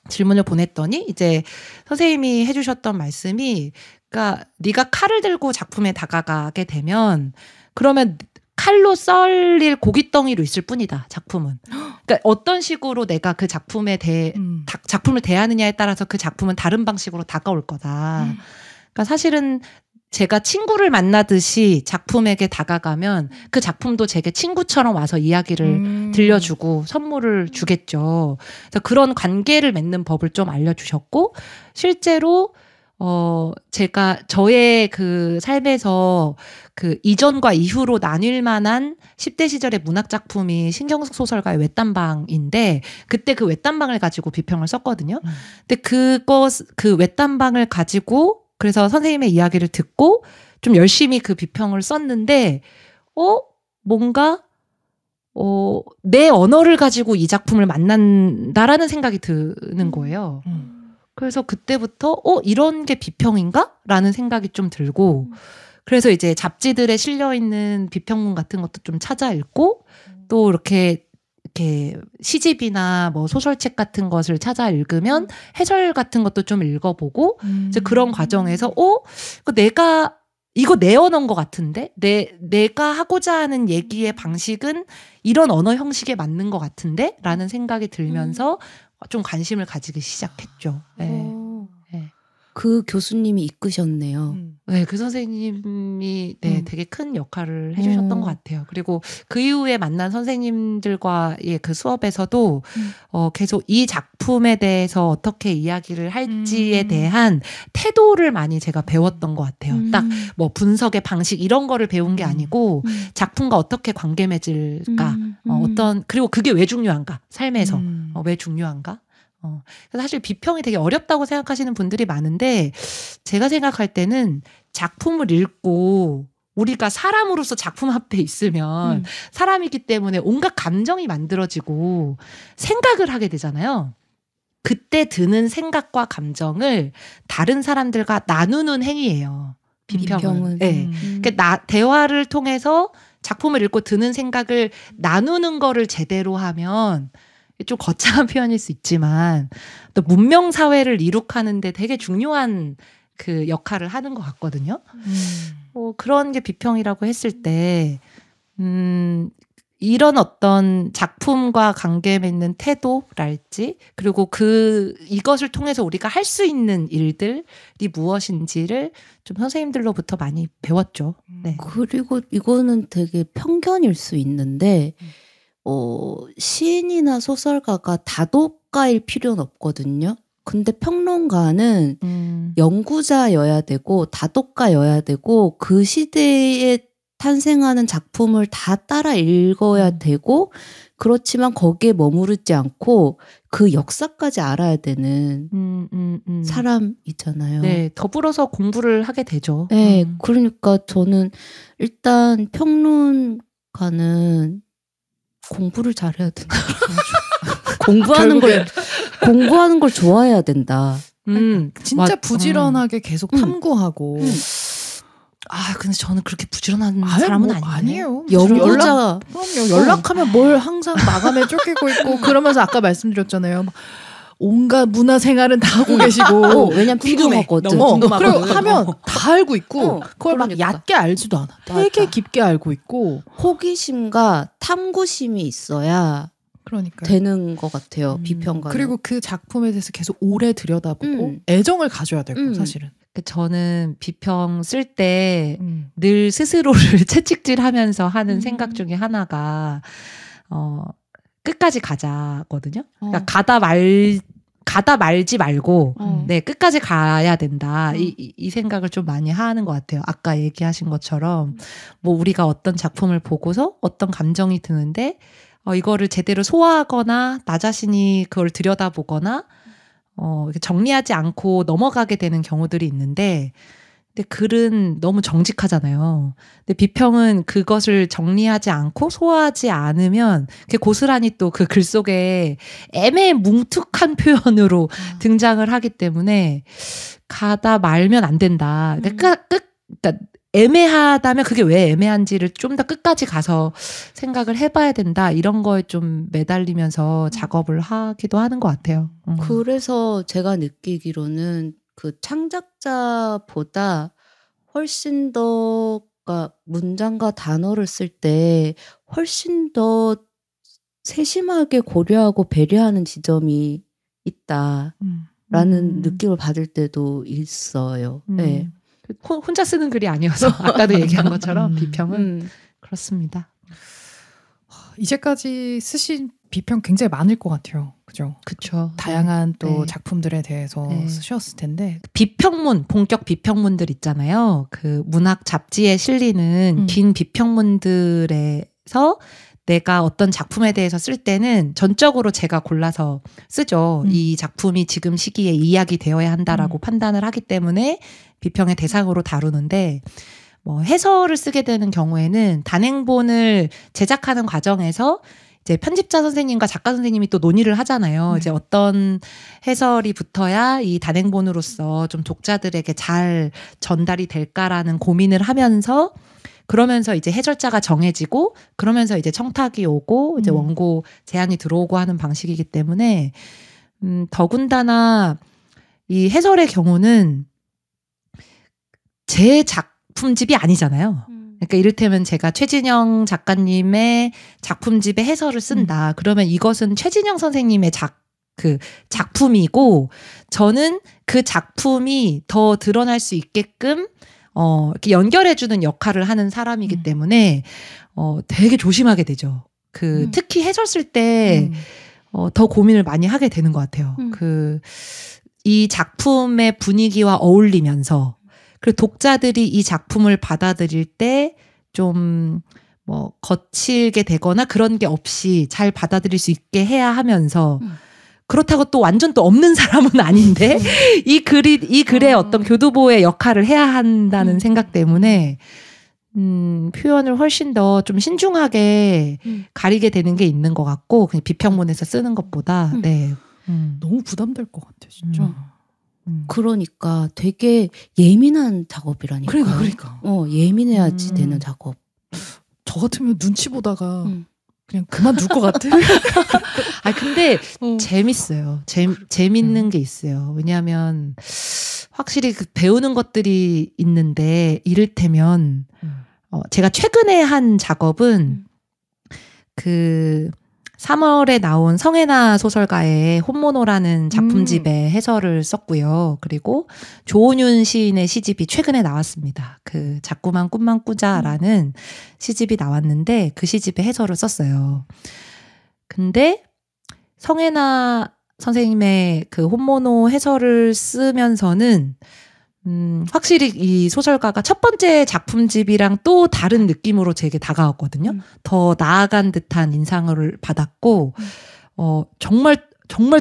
질문을 보냈더니 이제 선생님이 해주셨던 말씀이, 그러니까 네가 칼을 들고 작품에 다가가게 되면 그러면 칼로 썰릴 고깃덩이로 있을 뿐이다, 작품은. 그러니까 어떤 식으로 내가 그 작품을 대하느냐에 따라서 그 작품은 다른 방식으로 다가올 거다. 그러니까 사실은 제가 친구를 만나듯이 작품에게 다가가면 그 작품도 제게 친구처럼 와서 이야기를 들려주고 선물을 주겠죠. 그래서 그런 관계를 맺는 법을 좀 알려주셨고, 실제로 제가 저의 그 삶에서 그 이전과 이후로 나뉠 만한 10대 시절의 문학 작품이 신경숙 소설가의 외딴방인데, 그때 그 외딴방을 가지고 비평을 썼거든요. 근데 그 외딴방을 가지고 그래서 선생님의 이야기를 듣고 좀 열심히 그 비평을 썼는데 뭔가 내 언어를 가지고 이 작품을 만난다라는 생각이 드는 거예요. 그래서 그때부터 이런 게 비평인가? 라는 생각이 좀 들고, 그래서 이제 잡지들에 실려있는 비평문 같은 것도 좀 찾아 읽고, 또 이렇게 시집이나 뭐 소설책 같은 것을 찾아 읽으면 해설 같은 것도 좀 읽어보고, 이제 그런 과정에서 이거 내 언어인 것 같은데, 내가 하고자 하는 얘기의 방식은 이런 언어 형식에 맞는 것 같은데 라는 생각이 들면서 좀 관심을 가지기 시작했죠. 네. 그 교수님이 이끄셨네요. 네, 그 선생님이 되게 큰 역할을 해주셨던 것 같아요. 그리고 그 이후에 만난 선생님들과의 그 수업에서도 계속 이 작품에 대해서 어떻게 이야기를 할지에 대한 태도를 많이 제가 배웠던 것 같아요. 딱 뭐 분석의 방식 이런 거를 배운 게 아니고 작품과 어떻게 관계 맺을까, 그리고 그게 왜 중요한가, 삶에서 왜 중요한가. 사실 비평이 되게 어렵다고 생각하시는 분들이 많은데, 제가 생각할 때는 작품을 읽고 우리가 사람으로서 작품 앞에 있으면 사람이기 때문에 온갖 감정이 만들어지고 생각을 하게 되잖아요. 그때 드는 생각과 감정을 다른 사람들과 나누는 행위예요, 비평은. 네. 그러니까 대화를 통해서 작품을 읽고 드는 생각을 나누는 거를 제대로 하면 좀 거창한 표현일 수 있지만 또 문명 사회를 이룩하는데 되게 중요한 그 역할을 하는 것 같거든요. 그런 게 비평이라고 했을 때 이런 어떤 작품과 관계 맺는 태도랄지, 그리고 이것을 통해서 우리가 할 수 있는 일들이 무엇인지를 좀 선생님들로부터 많이 배웠죠. 네. 그리고 이거는 되게 편견일 수 있는데 시인이나 소설가가 다독가일 필요는 없거든요. 근데 평론가는 연구자여야 되고 다독가여야 되고 그 시대에 탄생하는 작품을 다 따라 읽어야 되고, 그렇지만 거기에 머무르지 않고 그 역사까지 알아야 되는 사람이잖아요. 네, 더불어서 공부를 하게 되죠. 네, 그러니까 저는 일단 평론가는 공부를 잘해야 된다. 공부하는 걸 좋아해야 된다. 진짜 부지런하게 계속 탐구하고. 근데 저는 그렇게 부지런한 사람은 아니에요. 연구자. 그럼요. 연락하면 뭘 항상 마감에 쫓기고 있고, 그러면서 아까 말씀드렸잖아요. 온갖 문화 생활은 다 하고 계시고 왜냐면 궁금하거든. 그리고 하면 다 알고 있고 그걸 막 그러니까. 얕게 알지도 않아. 되게 맞아. 깊게 알고 있고 호기심과 탐구심이 있어야 그러니까 되는 것 같아요. 비평가. 그리고 그 작품에 대해서 계속 오래 들여다보고 애정을 가져야 되고 사실은. 저는 비평 쓸 때 늘 스스로를 채찍질하면서 하는 생각 중에 하나가 끝까지 가자거든요. 그러니까 가다 말지 말고 네 끝까지 가야 된다. 이 생각을 좀 많이 하는 것 같아요. 아까 얘기하신 것처럼 뭐 우리가 어떤 작품을 보고서 어떤 감정이 드는데 이거를 제대로 소화하거나 나 자신이 그걸 들여다보거나 정리하지 않고 넘어가게 되는 경우들이 있는데 근데 글은 너무 정직하잖아요. 근데 비평은 그것을 정리하지 않고 소화하지 않으면 고스란히 또 그 글 속에 애매뭉툭한 표현으로 등장을 하기 때문에 가다 말면 안 된다. 그러니까 애매하다면 그게 왜 애매한지를 좀 더 끝까지 가서 생각을 해봐야 된다. 이런 거에 좀 매달리면서 작업을 하기도 하는 것 같아요. 그래서 제가 느끼기로는 그 창작자보다 훨씬 더 그러니까 문장과 단어를 쓸 때 훨씬 더 세심하게 고려하고 배려하는 지점이 있다라는 느낌을 받을 때도 있어요. 네. 혼자 쓰는 글이 아니어서 아까도 얘기한 것처럼 비평은 그렇습니다. 이제까지 쓰신 비평 굉장히 많을 것 같아요. 그죠? 그렇죠. 다양한 또 작품들에 대해서 쓰셨을 텐데 비평문, 본격 비평문들 있잖아요. 그 문학 잡지에 실리는 긴 비평문들에서 내가 어떤 작품에 대해서 쓸 때는 전적으로 제가 골라서 쓰죠. 이 작품이 지금 시기에 이야기 되어야 한다라고 판단을 하기 때문에 비평의 대상으로 다루는데 뭐 해설을 쓰게 되는 경우에는 단행본을 제작하는 과정에서 이제 편집자 선생님과 작가 선생님이 또 논의를 하잖아요. 이제 어떤 해설이 붙어야 이 단행본으로서 좀 독자들에게 잘 전달이 될까라는 고민을 하면서 그러면서 이제 해설자가 정해지고 그러면서 이제 청탁이 오고 이제 원고 제안이 들어오고 하는 방식이기 때문에 더군다나 이 해설의 경우는 제 작품집이 아니잖아요. 그러니까 이를테면 제가 최진영 작가님의 작품집의 해설을 쓴다. 그러면 이것은 최진영 선생님의 작품이고 저는 그 작품이 더 드러날 수 있게끔 이렇게 연결해주는 역할을 하는 사람이기 때문에 되게 조심하게 되죠. 특히 해설 쓸 때 더 고민을 많이 하게 되는 것 같아요. 이 작품의 분위기와 어울리면서 그리고 독자들이 이 작품을 받아들일 때 좀 뭐 거칠게 되거나 그런 게 없이 잘 받아들일 수 있게 해야 하면서 그렇다고 또 완전 또 없는 사람은 아닌데 이 글의 어떤 교두보의 역할을 해야 한다는 생각 때문에 표현을 훨씬 더 좀 신중하게 가리게 되는 게 있는 것 같고 그냥 비평문에서 쓰는 것보다 너무 부담될 것 같아 진짜. 그러니까 되게 예민한 작업이라니까. 그러니까. 예민해야지 되는 작업. 저 같으면 눈치 보다가 그냥 그만둘 것 같아. 근데 재밌어요. 재밌는 게 있어요. 왜냐하면 확실히 배우는 것들이 있는데 이를테면 제가 최근에 한 작업은 3월에 나온 성애나 소설가의 혼모노라는 작품집의 해설을 썼고요. 그리고 조은윤 시인의 시집이 최근에 나왔습니다. 자꾸만 꿈만 꾸자라는 시집이 나왔는데 그 시집의 해설을 썼어요. 근데 성애나 선생님의 혼모노 해설을 쓰면서는 확실히 이 소설가가 첫 번째 작품집이랑 또 다른 느낌으로 제게 다가왔거든요. 더 나아간 듯한 인상을 받았고, 정말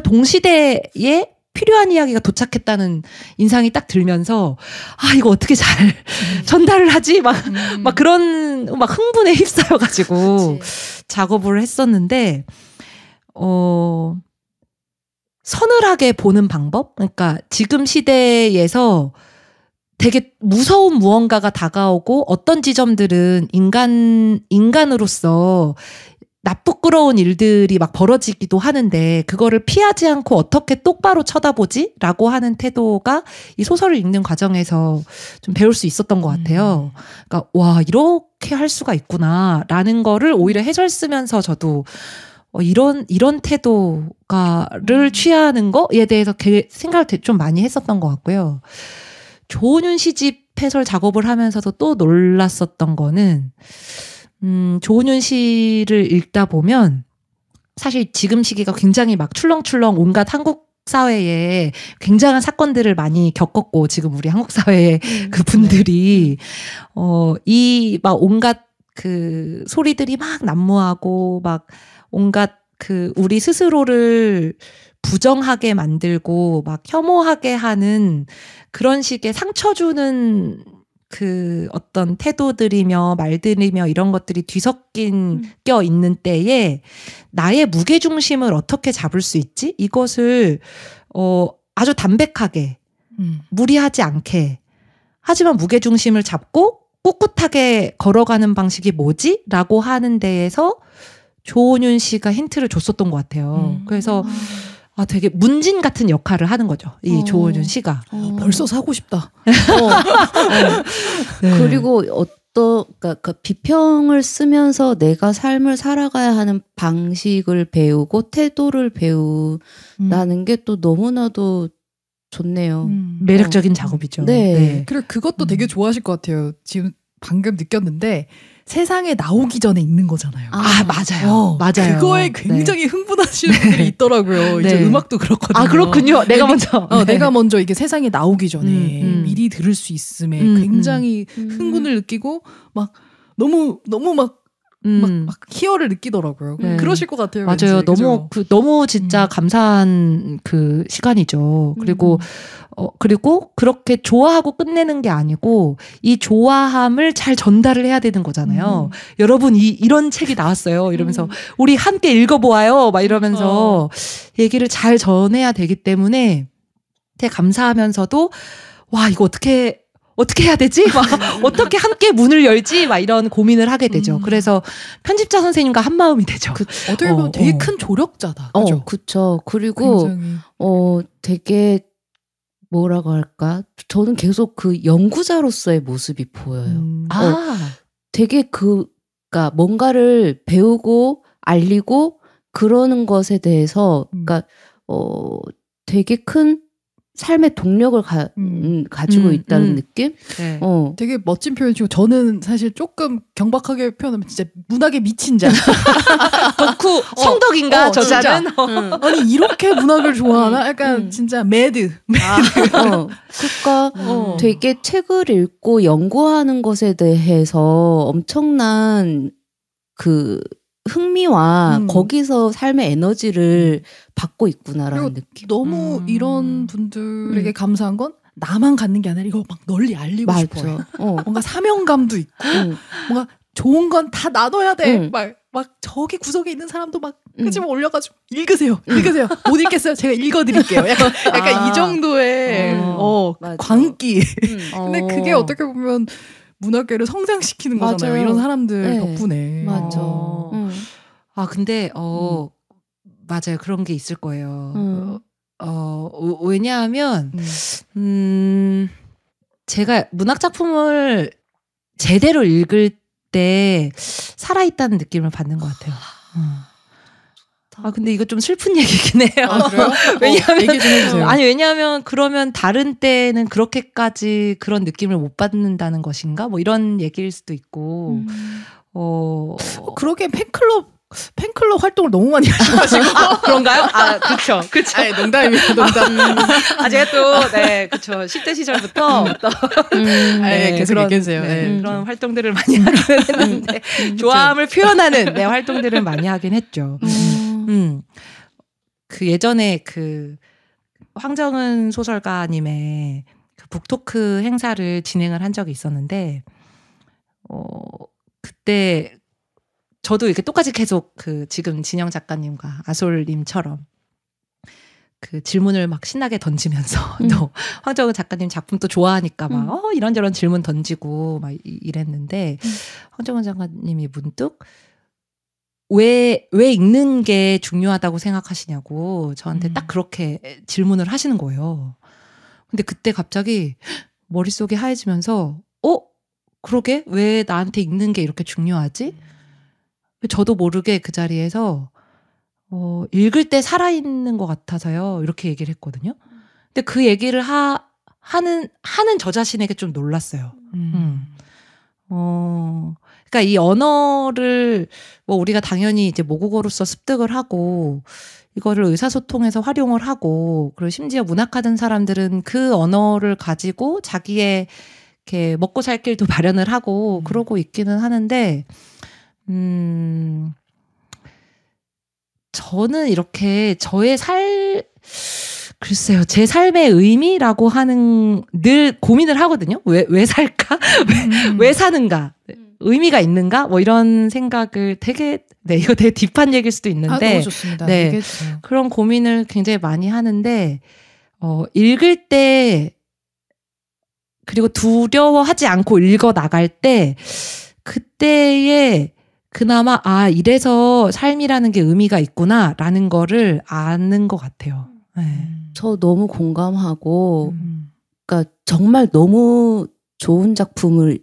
동시대에 필요한 이야기가 도착했다는 인상이 딱 들면서, 이거 어떻게 잘 전달을 하지? 막 그런, 흥분에 휩싸여가지고 작업을 했었는데, 서늘하게 보는 방법? 그러니까 지금 시대에서 되게 무서운 무언가가 다가오고 어떤 지점들은 인간으로서 나쁘끄러운 일들이 막 벌어지기도 하는데 그거를 피하지 않고 어떻게 똑바로 쳐다보지? 라고 하는 태도가 이 소설을 읽는 과정에서 좀 배울 수 있었던 것 같아요. 그러니까 와 이렇게 할 수가 있구나 라는 거를 오히려 해설 쓰면서 저도 이런 태도가를 취하는 거에 대해서 생각을 좀 많이 했었던 것 같고요. 조은윤 시집 해설 작업을 하면서도 또 놀랐었던 거는 조은윤 시를 읽다 보면 사실 지금 시기가 굉장히 막 출렁출렁 온갖 한국 사회에 굉장한 사건들을 많이 겪었고 지금 우리 한국 사회의 그 분들이 이 막 온갖 그 소리들이 막 난무하고 막 온갖 그 우리 스스로를 부정하게 만들고 막 혐오하게 하는 그런 식의 상처 주는 그 어떤 태도들이며 말들이며 이런 것들이 뒤섞여 있는 때에 나의 무게중심을 어떻게 잡을 수 있지? 이것을 아주 담백하게 무리하지 않게 하지만 무게중심을 잡고 꿋꿋하게 걸어가는 방식이 뭐지? 라고 하는 데에서 조은윤 씨가 힌트를 줬었던 것 같아요. 그래서 되게 문진 같은 역할을 하는 거죠. 이 조은윤 씨가. 벌써 사고 싶다. 네. 그리고 그러니까 비평을 쓰면서 내가 삶을 살아가야 하는 방식을 배우고 태도를 배우라는 게 또 너무나도 좋네요. 매력적인 작업이죠. 네. 그리고 그것도 되게 좋아하실 것 같아요. 지금 방금 느꼈는데 세상에 나오기 전에 읽는 거잖아요. 맞아요. 맞아요. 그거에 굉장히 흥분하시는 분들이 있더라고요. 이제 음악도 그렇거든요. 그렇군요. 내가 먼저. 내가 먼저 이게 세상에 나오기 전에 미리 들을 수 있음에 굉장히 흥분을 느끼고 막 너무 막 희열을 느끼더라고요. 그러실 것 같아요. 맞아요. 왠지, 너무 진짜 감사한 그 시간이죠. 그리고 그렇게 좋아하고 끝내는 게 아니고 이 좋아함을 잘 전달을 해야 되는 거잖아요. 여러분 이런 책이 나왔어요. 이러면서 우리 함께 읽어보아요. 막 이러면서 얘기를 잘 전해야 되기 때문에 되게 감사하면서도 와 이거 어떻게 해야 되지? 막 어떻게 함께 문을 열지? 막 이런 고민을 하게 되죠. 그래서 편집자 선생님과 한 마음이 되죠. 어떻게 보면 되게 큰 조력자다. 그죠? 그쵸. 그리고 되게 뭐라고 할까? 저는 계속 그 연구자로서의 모습이 보여요. 되게 그러니까 뭔가를 배우고 알리고 그러는 것에 대해서 그러니까 되게 큰 삶의 동력을 가지고 있다는 느낌? 네. 되게 멋진 표현이고 저는 사실 조금 경박하게 표현하면 진짜 문학에 미친 자. 덕후 성덕인가 저자는? 아니 이렇게 문학을 좋아하나? 약간 진짜 매드. 그러니까 되게 책을 읽고 연구하는 것에 대해서 엄청난 그 흥미와 거기서 삶의 에너지를 받고 있구나라는 느낌. 너무 이런 분들에게 감사한 건 나만 갖는 게 아니라 이거 막 널리 알리고 싶어요. 뭔가 사명감도 있고 뭔가 좋은 건 다 나눠야 돼. 막 저기 구석에 있는 사람도 막 끄집어 올려가지고 읽으세요. 못 읽겠어요. 제가 읽어드릴게요. 약간 이 정도의 광기. 근데 그게 어떻게 보면 문학계를 성장시키는 거잖아요. 이런 사람들 덕분에. 맞아. 근데 맞아요. 그런 게 있을 거예요. 왜냐하면 제가 문학 작품을 제대로 읽을 때 살아있다는 느낌을 받는 것 같아요. 근데 이거 좀 슬픈 얘기긴 해요. 그래요? 왜냐하면 얘기 좀 해주세요. 왜냐하면 그러면 다른 때는 그렇게까지 그런 느낌을 못 받는다는 것인가? 뭐 이런 얘기일 수도 있고. 그러게 팬클럽 활동을 너무 많이 하셔가지고 그런가요? 그렇죠. 아니, 농담입니다. 농담. 제가 또 그렇죠. 10대 시절부터 계속 얘기해주세요. 그런 활동들을 많이 하긴 했는데 좋아함을 표현하는 활동들을 많이 하긴 했죠. 그 예전에 그 황정은 소설가님의 그 북토크 행사를 진행을 한 적이 있었는데 그때 저도 이렇게 똑같이 계속 그 지금 진영 작가님과 아솔님처럼 그 질문을 막 신나게 던지면서 또 황정은 작가님 작품 또 좋아하니까 막 이런저런 질문 던지고 막 이랬는데 황정은 작가님이 문득 왜 읽는 게 중요하다고 생각하시냐고 저한테 딱 그렇게 질문을 하시는 거예요. 근데 그때 갑자기 머릿속이 하얘지면서 그러게? 왜 나한테 읽는 게 이렇게 중요하지? 저도 모르게 그 자리에서 읽을 때 살아있는 것 같아서요. 이렇게 얘기를 했거든요. 근데 그 얘기를 하는 저 자신에게 좀 놀랐어요. 그러니까 이 언어를 뭐 우리가 당연히 이제 모국어로서 습득을 하고 이거를 의사소통에서 활용을 하고 그리고 심지어 문학하던 사람들은 그 언어를 가지고 자기의 이렇게 먹고 살 길도 마련을 하고 그러고 있기는 하는데 저는 이렇게 글쎄요, 제 삶의 의미라고 하는 늘 고민을 하거든요. 왜 살까? 왜 사는가? 의미가 있는가? 뭐 이런 생각을 이거 되게 딥한 얘기일 수도 있는데. 너무 좋습니다. 네. 그런 고민을 굉장히 많이 하는데, 읽을 때, 그리고 두려워하지 않고 읽어 나갈 때, 그때에 그나마, 이래서 삶이라는 게 의미가 있구나, 라는 거를 아는 것 같아요. 네. 저 너무 공감하고, 그러니까 정말 너무 좋은 작품을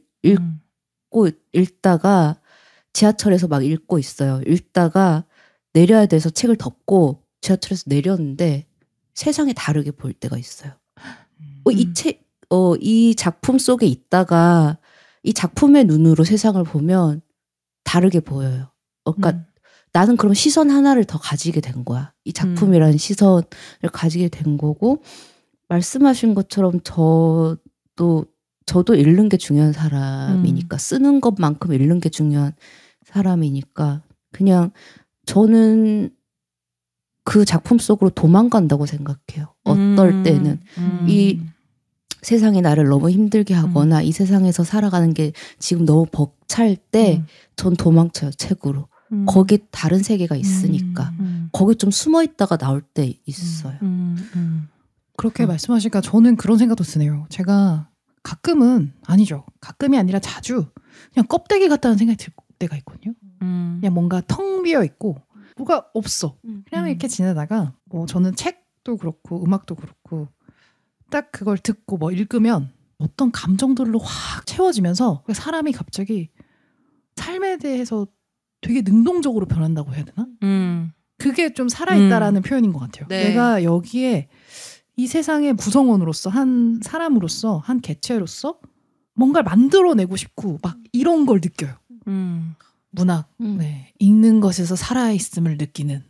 읽다가 지하철에서 막 읽고 있어요. 읽다가 내려야 돼서 책을 덮고 지하철에서 내렸는데 세상이 다르게 보일 때가 있어요. 이 작품 속에 있다가 이 작품의 눈으로 세상을 보면 다르게 보여요. 그러니까 나는 그럼 시선 하나를 더 가지게 된 거야. 이 작품이라는 시선을 가지게 된 거고, 말씀하신 것처럼 저도 읽는 게 중요한 사람이니까, 쓰는 것만큼 읽는 게 중요한 사람이니까, 그냥 저는 그 작품 속으로 도망간다고 생각해요. 어떨 때는. 이 세상이 나를 너무 힘들게 하거나 이 세상에서 살아가는 게 지금 너무 벅찰 때 전 도망쳐요, 책으로. 거기 다른 세계가 있으니까. 거기 좀 숨어 있다가 나올 때 있어요. 그렇게 말씀하시니까 저는 그런 생각도 드네요. 제가 가끔은, 아니죠, 가끔이 아니라 자주 그냥 껍데기 같다는 생각이 들 때가 있거든요. 그냥 뭔가 텅 비어 있고 뭐가 없어. 그냥 이렇게 지내다가 뭐 저는 책도 그렇고 음악도 그렇고 딱 그걸 듣고 뭐 읽으면 어떤 감정들로 확 채워지면서 사람이 갑자기 삶에 대해서 되게 능동적으로 변한다고 해야 되나? 그게 좀 살아있다라는 표현인 것 같아요. 네. 내가 여기에 이 세상의 구성원으로서, 한 사람으로서, 한 개체로서 뭔가를 만들어내고 싶고 막 이런 걸 느껴요. 문학, 네. 읽는 것에서 살아있음을 느끼는.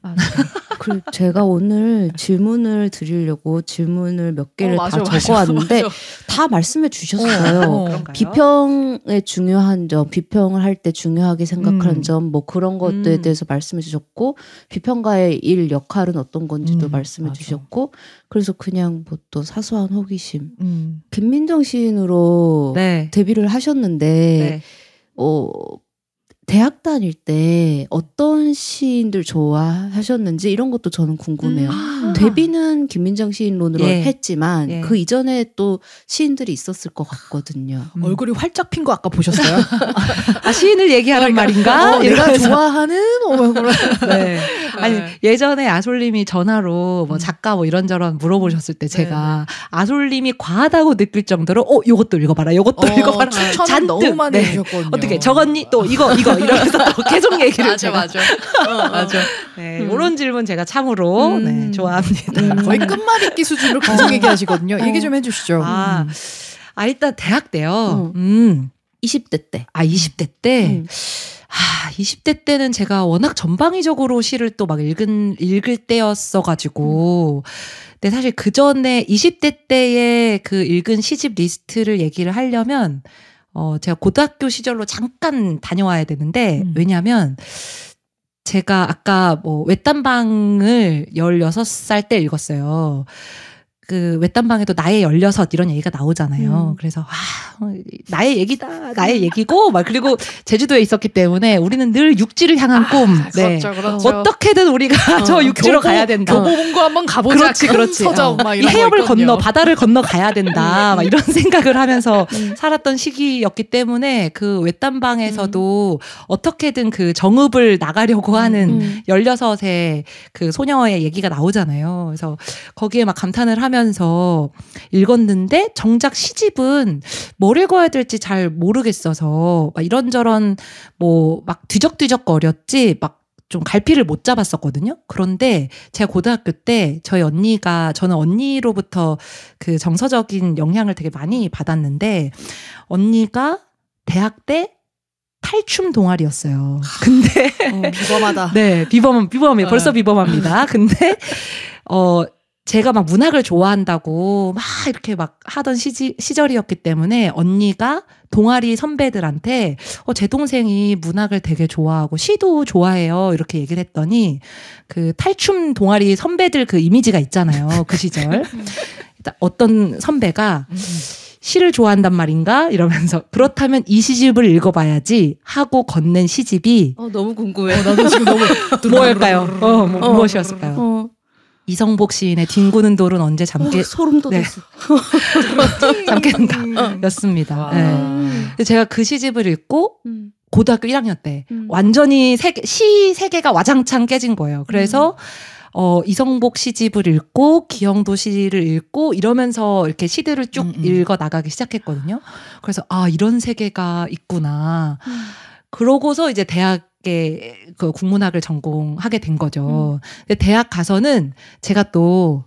그리고 제가 오늘 질문을 드리려고 질문을 몇 개를 다 적어왔는데 다 말씀해 주셨어요. 비평의 중요한 점, 비평을 할 때 중요하게 생각하는 점, 뭐 그런 것들에 대해서 말씀해 주셨고, 비평가의 일 역할은 어떤 건지도 말씀해 주셨고, 그래서 그냥 뭐 또 사소한 호기심. 김민정 시인으로 데뷔를 하셨는데, 대학 다닐 때 어떤 시인들 좋아하셨는지 이런 것도 저는 궁금해요. 데뷔는 김민정 시인론으로 했지만 그 이전에 또 시인들이 있었을 것 같거든요. 얼굴이 활짝 핀 거 아까 보셨어요? 시인을 얘기하란 말인가? 내가 좋아하는 네. 아니 예전에 아솔님이 전화로 뭐 작가 뭐 이런저런 물어보셨을 때 제가 아솔님이 과하다고 느낄 정도로 요것도 읽어봐라, 요것도 읽어봐라. 추천을 너무 많이 해주셨거든요. 어떻게 적었니? 또 이거 이러면서 또 계속 얘기를 맞아. 네, 이런 질문 제가 참으로 좋아합니다. 거의 끝말잇기 수준으로 계속 얘기하시거든요. 얘기 좀 해주시죠. 일단 대학 때요. 20대 때. 20대 때. 20대 때는 제가 워낙 전방위적으로 시를 또 막 읽을 때였어가지고. 근데 사실 그 전에 20대 때의 그 읽은 시집 리스트를 얘기를 하려면 제가 고등학교 시절로 잠깐 다녀와야 되는데, 왜냐면 제가 아까 뭐 외딴방을 16살 때 읽었어요. 그 외딴방에도 나의 16 이런 얘기가 나오잖아요. 그래서 나의 얘기다. 나의 얘기고 막 그리고 제주도에 있었기 때문에 우리는 늘 육지를 향한 꿈. 네. 그렇죠. 어떻게든 우리가 저 육지로 가야 된다. 교보문고 한번 가보자. 그렇지. 서점 막 이런 이 해협을 거 있거든요. 건너 바다를 건너 가야 된다. 막 이런 생각을 하면서 살았던 시기였기 때문에 그 외딴방에서도 어떻게든 그 정읍을 나가려고 하는 16의 그 소녀의 얘기가 나오잖아요. 그래서 거기에 막 감탄을 하면서 읽었는데 정작 시집은 뭘 읽어야 될지 잘 모르겠어서 막 이런저런 뭐 막 뒤적뒤적거렸지 막 좀 갈피를 못 잡았었거든요. 그런데 제가 고등학교 때 저는 언니로부터 그 정서적인 영향을 되게 많이 받았는데 언니가 대학 때 탈춤 동아리였어요. 근데 비범하다. 네, 비범이에요. 벌써 비범합니다. 근데 제가 막 문학을 좋아한다고 막 이렇게 막 하던 시절이었기 때문에 언니가 동아리 선배들한테 제 동생이 문학을 되게 좋아하고 시도 좋아해요. 이렇게 얘기를 했더니 그 탈춤 동아리 선배들 그 이미지가 있잖아요. 그 시절. 어떤 선배가 시를 좋아한단 말인가? 이러면서 그렇다면 이 시집을 읽어봐야지 하고 건넨 시집이 너무 궁금해. 나도 지금 너무 뭐일까요? 무엇이었을까요? 이성복 시인의 뒹구는 돌은 언제 소름 돋았어. 잠겠는가 였습니다. 네. 제가 그 시집을 읽고 고등학교 1학년 때 완전히 시 세계가 와장창 깨진 거예요. 그래서 이성복 시집을 읽고 기영도 시를 읽고 이러면서 이렇게 시들을 쭉 읽어 나가기 시작했거든요. 그래서 이런 세계가 있구나. 그러고서 이제 대학에 그 국문학을 전공하게 된 거죠. 근데 대학 가서는 제가 또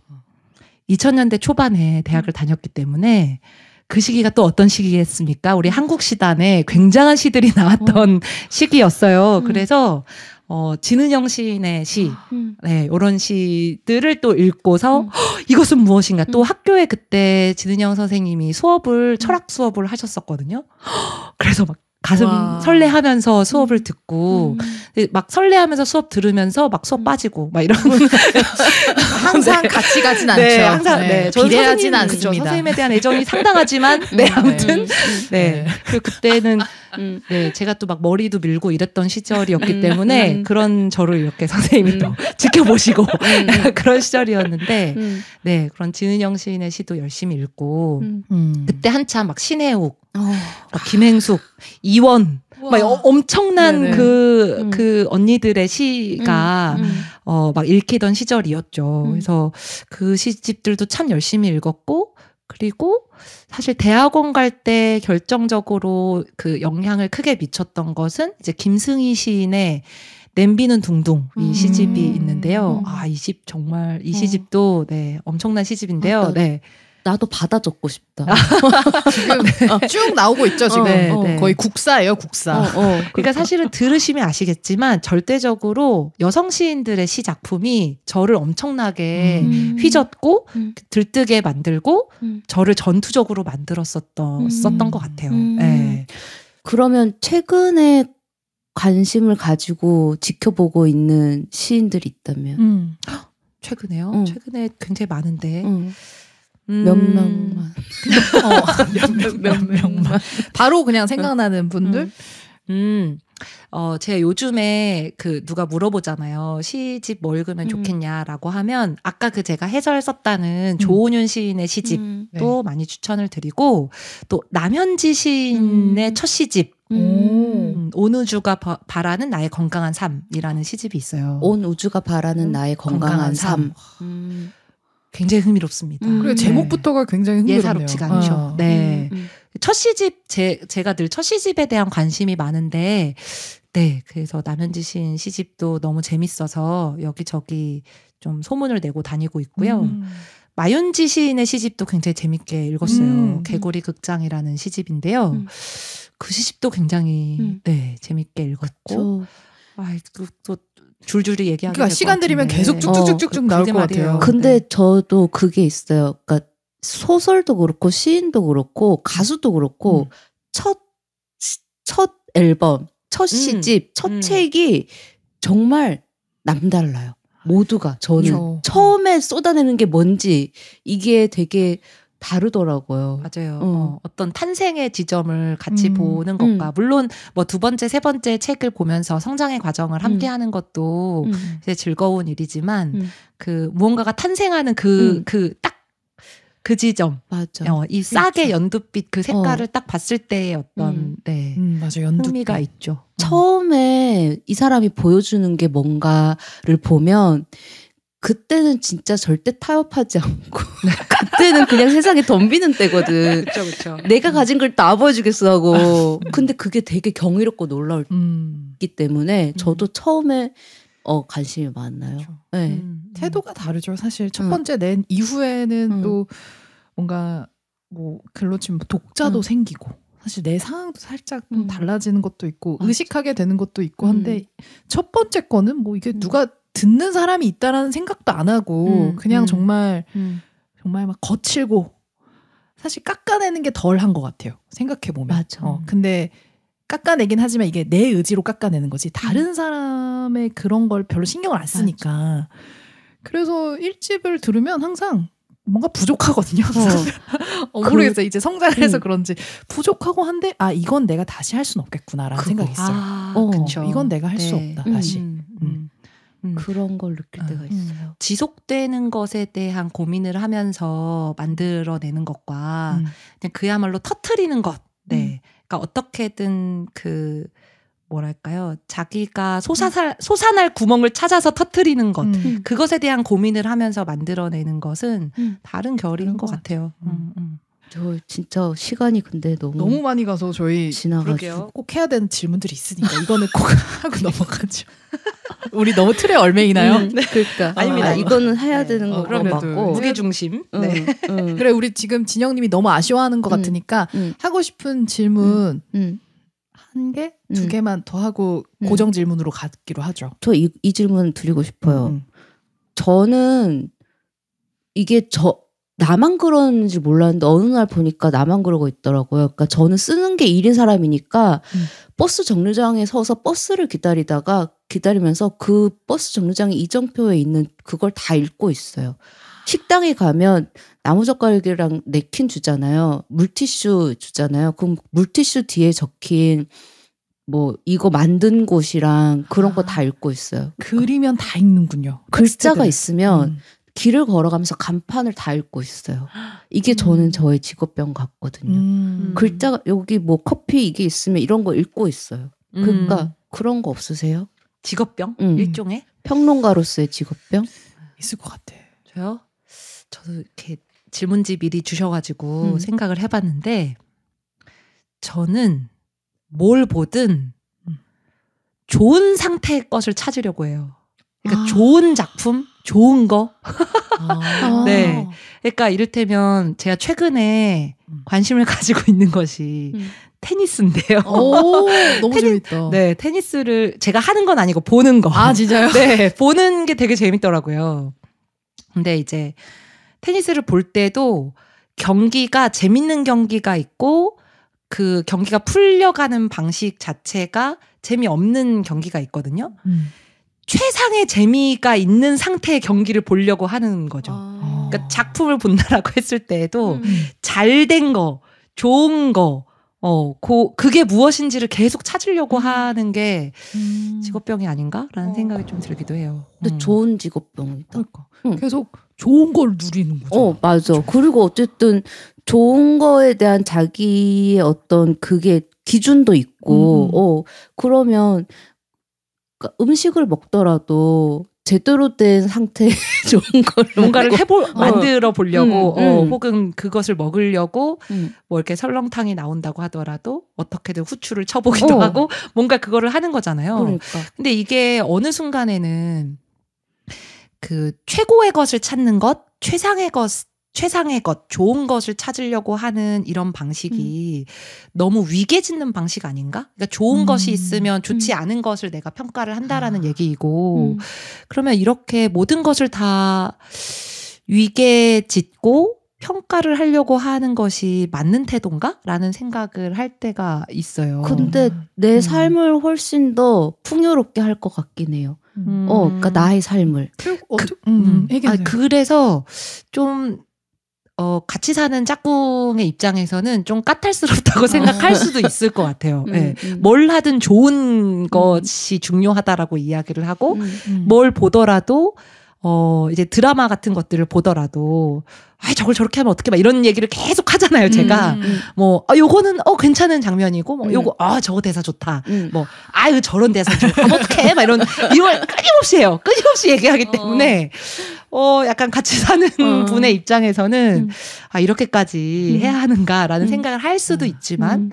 2000년대 초반에 대학을 다녔기 때문에 그 시기가 또 어떤 시기였습니까? 우리 한국 시단에 굉장한 시들이 나왔던 시기였어요. 그래서 진은영 시인의 시, 네, 이런 시들을 또 읽고서 이것은 무엇인가. 또 학교에 그때 진은영 선생님이 철학 수업을 하셨었거든요. 그래서 막 가슴 설레하면서 수업을 듣고 막 설레하면서 수업 들으면서 막 수업 빠지고 막 이런 항상 같이 가진 않죠. 네, 항상 비례하진 않습니다. 선생님에 대한 애정이 상당하지만 아무튼 그리고 그때는 제가 또 막 머리도 밀고 이랬던 시절이었기 때문에 그런 저를 이렇게 선생님이 또 지켜보시고 그런 시절이었는데 그런 진은영 시인의 시도 열심히 읽고 그때 한참 막 신혜욱 막 김행숙, 이원, 막 엄청난 그 언니들의 시가 막 읽히던 시절이었죠. 그래서 그 시집들도 참 열심히 읽었고, 그리고 사실 대학원 갈 때 결정적으로 그 영향을 크게 미쳤던 것은 이제 김승희 시인의 냄비는 둥둥 이 시집이 있는데요. 이 시집도 엄청난 시집인데요. 나도 받아 적고 싶다. 지금 쭉 나오고 있죠. 지금 거의 국사예요, 국사. 그러니까 사실은 들으시면 아시겠지만 절대적으로 여성 시인들의 시 작품이 저를 엄청나게 휘젓고 들뜨게 만들고 저를 전투적으로 만들었었던 것 같아요. 네. 그러면 최근에 관심을 가지고 지켜보고 있는 시인들이 있다면? 최근에요? 최근에 굉장히 많은데. 몇 명만. 몇 명만. 바로 그냥 생각나는 분들? 제가 요즘에 누가 물어보잖아요. 시집 뭐 읽으면 좋겠냐라고 하면 아까 제가 해설 썼다는 조은윤 시인의 시집도 많이 추천을 드리고 또 남현지 시인의 첫 시집 온 우주가 바라는 나의 건강한 삶이라는 시집이 있어요. 온 우주가 바라는 나의 건강한 삶. 굉장히 흥미롭습니다. 그리고 제목부터가 굉장히 흥미롭네요. 예사롭지가 않죠. 네. 첫 시집, 제가 늘 첫 시집에 대한 관심이 많은데, 그래서 남현지 시인 시집도 너무 재밌어서 여기저기 좀 소문을 내고 다니고 있고요. 마윤지 시인의 시집도 굉장히 재밌게 읽었어요. 개구리 극장이라는 시집인데요. 그 시집도 굉장히, 재밌게 읽었고. 또 줄줄이 얘기하게 그러니까 시간 들이면 계속 쭉쭉쭉쭉 나올 것 같아요. 근데 저도 그게 있어요. 그러니까 소설도 그렇고 시인도 그렇고 가수도 그렇고 첫 앨범, 첫 시집, 첫 책이 정말 남달라요. 모두가 저는 그렇죠. 처음에 쏟아내는 게 뭔지 이게 되게 다르더라고요. 맞아요. 어떤 탄생의 지점을 같이 보는 것과 물론 뭐 두 번째, 세 번째 책을 보면서 성장의 과정을 함께하는 것도 이제 즐거운 일이지만 그 무언가가 탄생하는 딱 그 지점, 맞아. 이 싹의 그렇죠. 연두빛 그 색깔을 딱 봤을 때의 어떤 맞아, 연두 흥미가 있죠. 처음에 이 사람이 보여주는 게 뭔가를 보면 그때는 진짜 절대 타협하지 않고 그때는 그냥 세상에 덤비는 때거든. 그렇죠. 내가 가진 걸 다 보여주겠어 하고. 근데 그게 되게 경이롭고 놀라웠기 때문에 저도 처음에 관심이 많나요. 그렇죠. 네. 태도가 다르죠. 사실 첫 번째 낸 이후에는 또 뭔가 뭐 글로 치면 독자도 생기고 사실 내 상황도 살짝 좀 달라지는 것도 있고 맞아. 의식하게 되는 것도 있고 한데 첫 번째 거는 뭐 이게 누가 듣는 사람이 있다라는 생각도 안 하고 그냥 정말 막 거칠고 사실 깎아내는 게 덜 한 것 같아요. 생각해 보면. 맞아. 근데 깎아내긴 하지만 이게 내 의지로 깎아내는 거지 다른 사람의 그런 걸 별로 신경을 안 쓰니까. 맞아. 그래서 1집을 들으면 항상 뭔가 부족하거든요. 모르겠어요. 이제 성장을 해서 그런지 부족하고 한데 이건 내가 다시 할 수는 없겠구나라는 생각이 있어요. 그쵸. 이건 내가 할 수 없다. 다시. 그런 걸 느낄 때가 있어요. 지속되는 것에 대한 고민을 하면서 만들어내는 것과 그냥 그야말로 터트리는 것. 네. 그러니까 어떻게든 뭐랄까요. 자기가 솟아날 구멍을 찾아서 터트리는 것. 그것에 대한 고민을 하면서 만들어내는 것은 다른 결인 것 같아요. 저 진짜 시간이 근데 너무 많이 가서 저희 지나가지고 꼭 해야 되는 질문들이 있으니까 이거는 꼭 하고 넘어가죠. 우리 너무 틀에 얼매이나요? 네. 그러니까 아닙니다. 이거는 해야 되는 거 맞고 무게중심. 네. 그래 우리 지금 진영님이 너무 아쉬워하는 것 같으니까 하고 싶은 질문 1개, 2개만 더 하고 고정 질문으로 가기로 하죠. 저 이 질문 드리고 싶어요. 저는 이게 나만 그러는지 몰랐는데 어느 날 보니까 나만 그러고 있더라고요. 그러니까 저는 쓰는 게 일인 사람이니까 버스 정류장에 서서 버스를 기다리면서 그 버스 정류장에 이정표에 있는 그걸 다 읽고 있어요. 식당에 가면 나무젓가락이랑 냅킨 주잖아요. 물티슈 주잖아요. 그럼 물티슈 뒤에 적힌 뭐 이거 만든 곳이랑 그런 거 다 읽고 있어요. 그리면 다 읽는군요. 글자가 있으면 길을 걸어가면서 간판을 다 읽고 있어요. 이게 저는 저의 직업병 같거든요. 글자가 여기 뭐 커피 이게 있으면 이런 거 읽고 있어요. 그러니까 그런 거 없으세요? 직업병? 일종의? 평론가로서의 직업병? 있을 것 같아. 저요? 저도 이렇게 질문지 미리 주셔가지고 생각을 해봤는데 저는 뭘 보든 좋은 상태의 것을 찾으려고 해요. 그러니까 좋은 작품, 좋은 거. 네. 그러니까 이를테면 제가 최근에 관심을 가지고 있는 것이 테니스인데요. 너무 재밌다. 네, 테니스를 제가 하는 건 아니고 보는 거. 진짜요? 네, 보는 게 되게 재밌더라고요. 근데 이제 테니스를 볼 때도 경기가 재밌는 경기가 있고 그 경기가 풀려가는 방식 자체가 재미없는 경기가 있거든요. 최상의 재미가 있는 상태의 경기를 보려고 하는 거죠. 그러니까 작품을 본다라고 했을 때에도 잘된 거, 좋은 거, 그게 무엇인지를 계속 찾으려고 하는 게 직업병이 아닌가라는 생각이 좀 들기도 해요. 근데 좋은 직업병이다. 그러니까 계속 좋은 걸 누리는 거죠. 맞아. 그렇죠. 그리고 어쨌든 좋은 거에 대한 자기의 어떤 그게 기준도 있고, 그러면 그러니까 음식을 먹더라도 제대로 된 상태의 좋은 거를 뭔가를 만들어 보려고 혹은 그것을 먹으려고 뭐 이렇게 설렁탕이 나온다고 하더라도 어떻게든 후추를 쳐보기도 하고 뭔가 그거를 하는 거잖아요. 그러니까. 근데 이게 어느 순간에는 그 최고의 것을 찾는 것, 최상의 것, 좋은 것을 찾으려고 하는 이런 방식이 너무 위계짓는 방식 아닌가? 그러니까 좋은 것이 있으면 좋지 않은 것을 내가 평가를 한다라는 얘기이고, 그러면 이렇게 모든 것을 다 위계짓고 평가를 하려고 하는 것이 맞는 태도인가? 라는 생각을 할 때가 있어요. 근데 내 삶을 훨씬 더 풍요롭게 할 것 같긴 해요. 그러니까 나의 삶을. 그리고 그래서 좀 같이 사는 짝꿍의 입장에서는 좀 까탈스럽다고 생각할 수도 있을 것 같아요. 네. 뭘 하든 좋은 것이 중요하다라고 이야기를 하고 뭘 보더라도 이제 드라마 같은 것들을 보더라도 저걸 저렇게 하면 어떻게 막 이런 얘기를 계속 하잖아요, 제가. 뭐 요거는 괜찮은 장면이고 뭐 요거 저거 대사 좋다. 뭐 저런 대사 좋다. 어떡해? 막 이걸 끊임없이 해요. 끊임없이 얘기하기 때문에 약간 같이 사는 분의 입장에서는 이렇게까지 해야 하는가라는 생각을 할 수도 있지만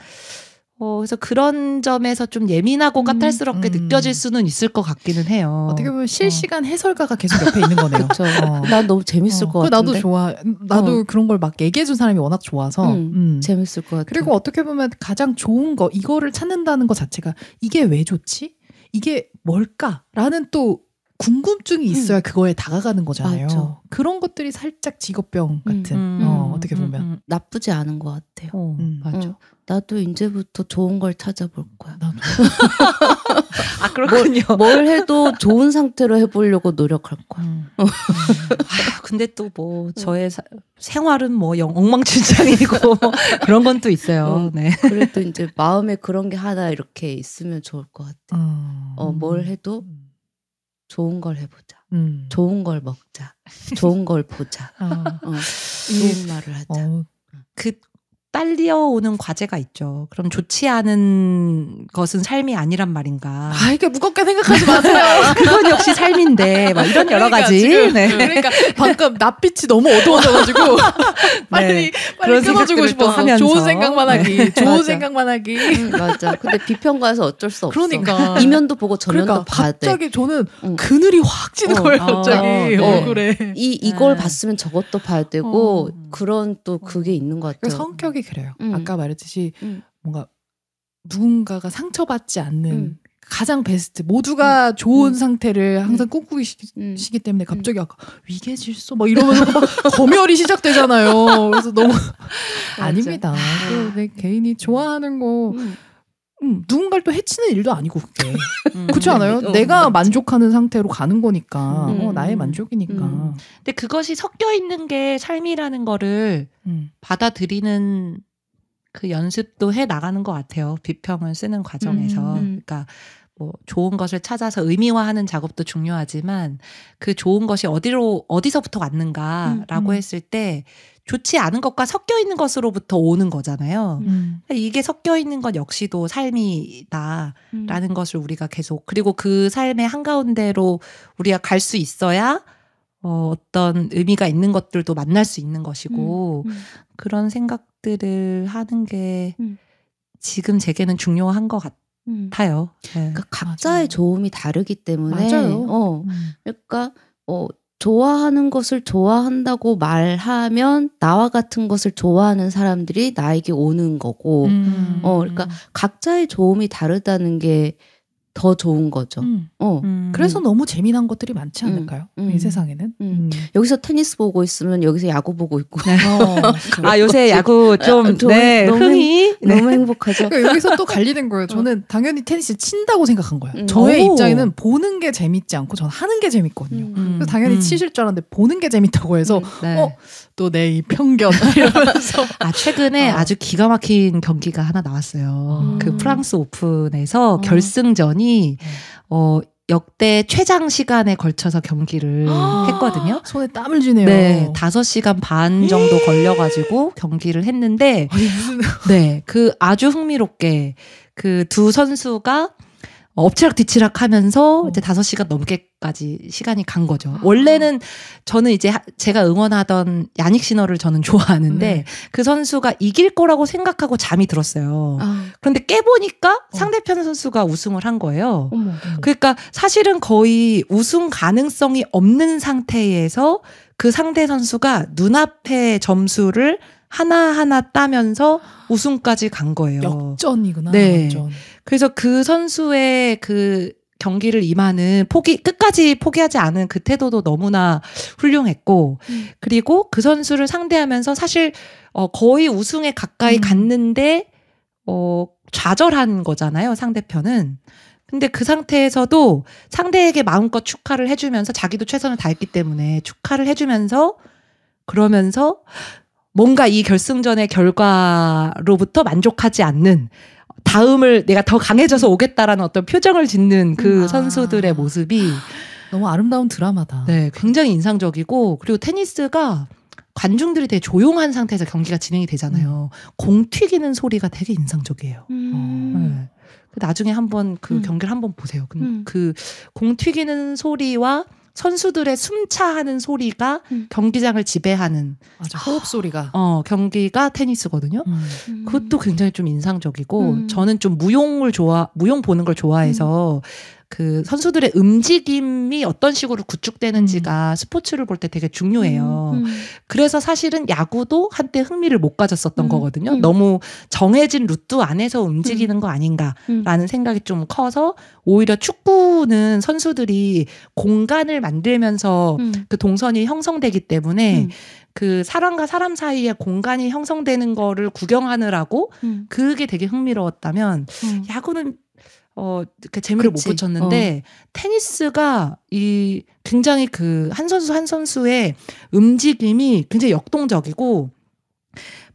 그래서 그런 점에서 좀 예민하고 까탈스럽게 느껴질 수는 있을 것 같기는 해요. 어떻게 보면 실시간 해설가가 계속 옆에 있는 거네요. 그렇죠. 난 너무 재밌을 것 같은데. 나도 좋아. 나도 그런 걸 막 얘기해준 사람이 워낙 좋아서 재밌을 것 같아요. 그리고 어떻게 보면 가장 좋은 거 이거를 찾는다는 것 자체가 이게 왜 좋지? 이게 뭘까?라는 또 궁금증이 있어야 그거에 다가가는 거잖아요. 맞죠. 그런 것들이 살짝 직업병 같은 어떻게 보면 나쁘지 않은 것 같아요. 맞아. 나도 이제부터 좋은 걸 찾아볼 거야. 나도. 그렇군요. 뭘 해도 좋은 상태로 해보려고 노력할 거야. 근데 또 뭐 저의 생활은 뭐 엉망진창이고 그런 건 또 있어요. 네. 그래도 이제 마음에 그런 게 하나 이렇게 있으면 좋을 것 같아. 뭘 해도 좋은 걸 해보자. 좋은 걸 먹자. 좋은 걸 보자. 좋은 말을 하자. 딸려오는 과제가 있죠. 그럼 좋지 않은 것은 삶이 아니란 말인가. 이렇게 무겁게 생각하지 마세요. 그건 역시 삶인데 막 이런 여러 가지. 지금, 그러니까 방금 낯빛이 너무 어두워져가지고 빨리 끊어주고 싶어 하면서 좋은 생각만 하기. 좋은 생각만 하기. 맞아. 근데 비평가에서 어쩔 수 없어. 그러니까 이면도 보고 저면도 봐야 돼. 갑자기 저는 그늘이 확 지는 거예요. 갑자기 얼굴에. 이걸 봤으면 저것도 봐야 되고 그런 또 그게 있는 것 같아요. 성격이 그래요. 아까 말했듯이 뭔가 누군가가 상처받지 않는 가장 베스트 모두가 좋은 상태를 항상 꿈꾸기 시기 때문에 갑자기 아까 위계질서 막 이러면서 막 검열이 시작되잖아요. 그래서 너무 아닙니다. 내 개인이 좋아하는 거 누군가를 또 해치는 일도 아니고 그게 그렇지 않아요? 내가 만족하는 상태로 가는 거니까 나의 만족이니까. 근데 그것이 섞여 있는 게 삶이라는 거를 받아들이는 그 연습도 해 나가는 것 같아요. 비평을 쓰는 과정에서. 그러니까 뭐 좋은 것을 찾아서 의미화하는 작업도 중요하지만 그 좋은 것이 어디서부터 왔는가라고 했을 때 좋지 않은 것과 섞여 있는 것으로부터 오는 거잖아요. 이게 섞여 있는 것 역시도 삶이다라는 것을 우리가 계속 그리고 그 삶의 한가운데로 우리가 갈 수 있어야 어떤 의미가 있는 것들도 만날 수 있는 것이고 그런 생각들을 하는 게 지금 제게는 중요한 것 같아요. 네. 그러니까 각자의 맞아요. 조음이 다르기 때문에 맞아요. 그러니까 좋아하는 것을 좋아한다고 말하면 나와 같은 것을 좋아하는 사람들이 나에게 오는 거고 그러니까 각자의 조음이 다르다는 게 더 좋은 거죠. 그래서 너무 재미난 것들이 많지 않을까요? 이 세상에는. 여기서 테니스 보고 있으면 여기서 야구 보고 있고. 요새 야구 좀 흥이 너무 행복하죠. 그러니까 여기서 또 갈리는 거예요. 저는 당연히 테니스 친다고 생각한 거예요. 저의 입장에는 보는 게 재밌지 않고 저는 하는 게 재밌거든요. 그래서 당연히 치실 줄 알았는데 보는 게 재밌다고 해서 또 내 이 편견 이러면서 최근에 아주 기가 막힌 경기가 하나 나왔어요. 그 프랑스 오픈에서 결승전이 역대 최장 시간에 걸쳐서 경기를 했거든요. 손에 땀을 쥐네요. 네, 5시간 반 정도 걸려가지고 경기를 했는데, 그 아주 흥미롭게 그 두 선수가 엎치락뒤치락 하면서 이제 5시간 넘게까지 시간이 간 거죠. 원래는 저는 이제 제가 응원하던 야닉 시너를 저는 좋아하는데 그 선수가 이길 거라고 생각하고 잠이 들었어요. 그런데 깨보니까 상대편 선수가 우승을 한 거예요. 그러니까 사실은 거의 우승 가능성이 없는 상태에서 그 상대 선수가 눈앞에 점수를 하나하나 따면서 우승까지 간 거예요. 역전이구나. 네. 역전. 그래서 그 선수의 그 경기를 임하는 끝까지 포기하지 않은 그 태도도 너무나 훌륭했고, 그리고 그 선수를 상대하면서 사실 거의 우승에 가까이 갔는데 좌절한 거잖아요, 상대편은. 근데 그 상태에서도 상대에게 마음껏 축하를 해주면서 자기도 최선을 다했기 때문에 축하를 해주면서 그러면서 뭔가 이 결승전의 결과로부터 만족하지 않는 다음을 내가 더 강해져서 오겠다라는 어떤 표정을 짓는 그 선수들의 모습이 너무 아름다운 드라마다. 네, 굉장히 인상적이고 그리고 테니스가 관중들이 되게 조용한 상태에서 경기가 진행이 되잖아요. 공 튀기는 소리가 되게 인상적이에요. 네. 나중에 한번 그 경기를 한번 보세요. 그 공 튀기는 소리와 선수들의 숨차하는 소리가 경기장을 지배하는 맞아, 호흡 소리가 경기가 테니스거든요. 그것도 굉장히 좀 인상적이고 저는 좀 무용 보는 걸 좋아해서 그 선수들의 움직임이 어떤 식으로 구축되는지가 스포츠를 볼 때 되게 중요해요. 그래서 사실은 야구도 한때 흥미를 못 가졌었던 거거든요. 너무 정해진 루트 안에서 움직이는 거 아닌가라는 생각이 좀 커서 오히려 축구는 선수들이 공간을 만들면서 그 동선이 형성되기 때문에 그 사람과 사람 사이에 공간이 형성되는 거를 구경하느라고 그게 되게 흥미로웠다면 야구는 그 재미를 그치. 못 붙였는데 테니스가 이 굉장히 그 한 선수 한 선수의 움직임이 굉장히 역동적이고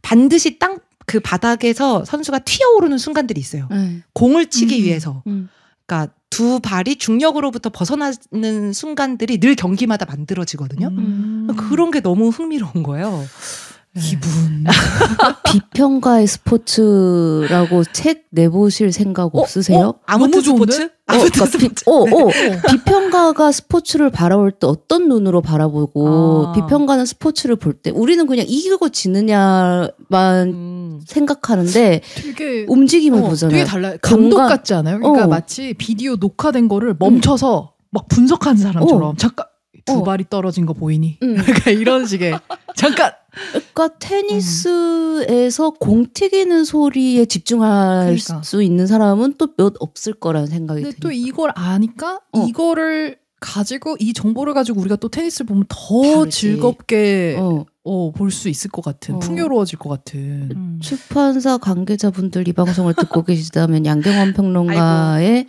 반드시 땅 그 바닥에서 선수가 튀어오르는 순간들이 있어요. 공을 치기 위해서. 그러니까 두 발이 중력으로부터 벗어나는 순간들이 늘 경기마다 만들어지거든요. 그런 게 너무 흥미로운 거예요. 기분. 비평가의 스포츠라고 책 내보실 생각 없으세요? 아무튼 스포츠? 아무튼 스포츠. 비평가가 스포츠를 바라볼 때 어떤 눈으로 바라보고 비평가는 스포츠를 볼 때 우리는 그냥 이기고 지느냐만 생각하는데 되게 움직임을 보잖아요. 되게 달라요. 감독 같지 않아요? 그러니까 마치 비디오 녹화된 거를 멈춰서 막 분석하는 사람처럼 잠깐 두 발이 떨어진 거 보이니? 그러니까 이런 식의 잠깐. 그러니까 테니스에서 공 튀기는 소리에 집중할 수 있는 사람은 또 몇 없을 거라는 생각이 근데 드니까. 또 이걸 아니까 이거를 가지고 이 정보를 가지고 우리가 또 테니스를 보면 더 다르지. 즐겁게 볼 수 있을 것 같은 풍요로워질 것 같은. 출판사 관계자분들 이 방송을 듣고 계시다면 양경원 평론가의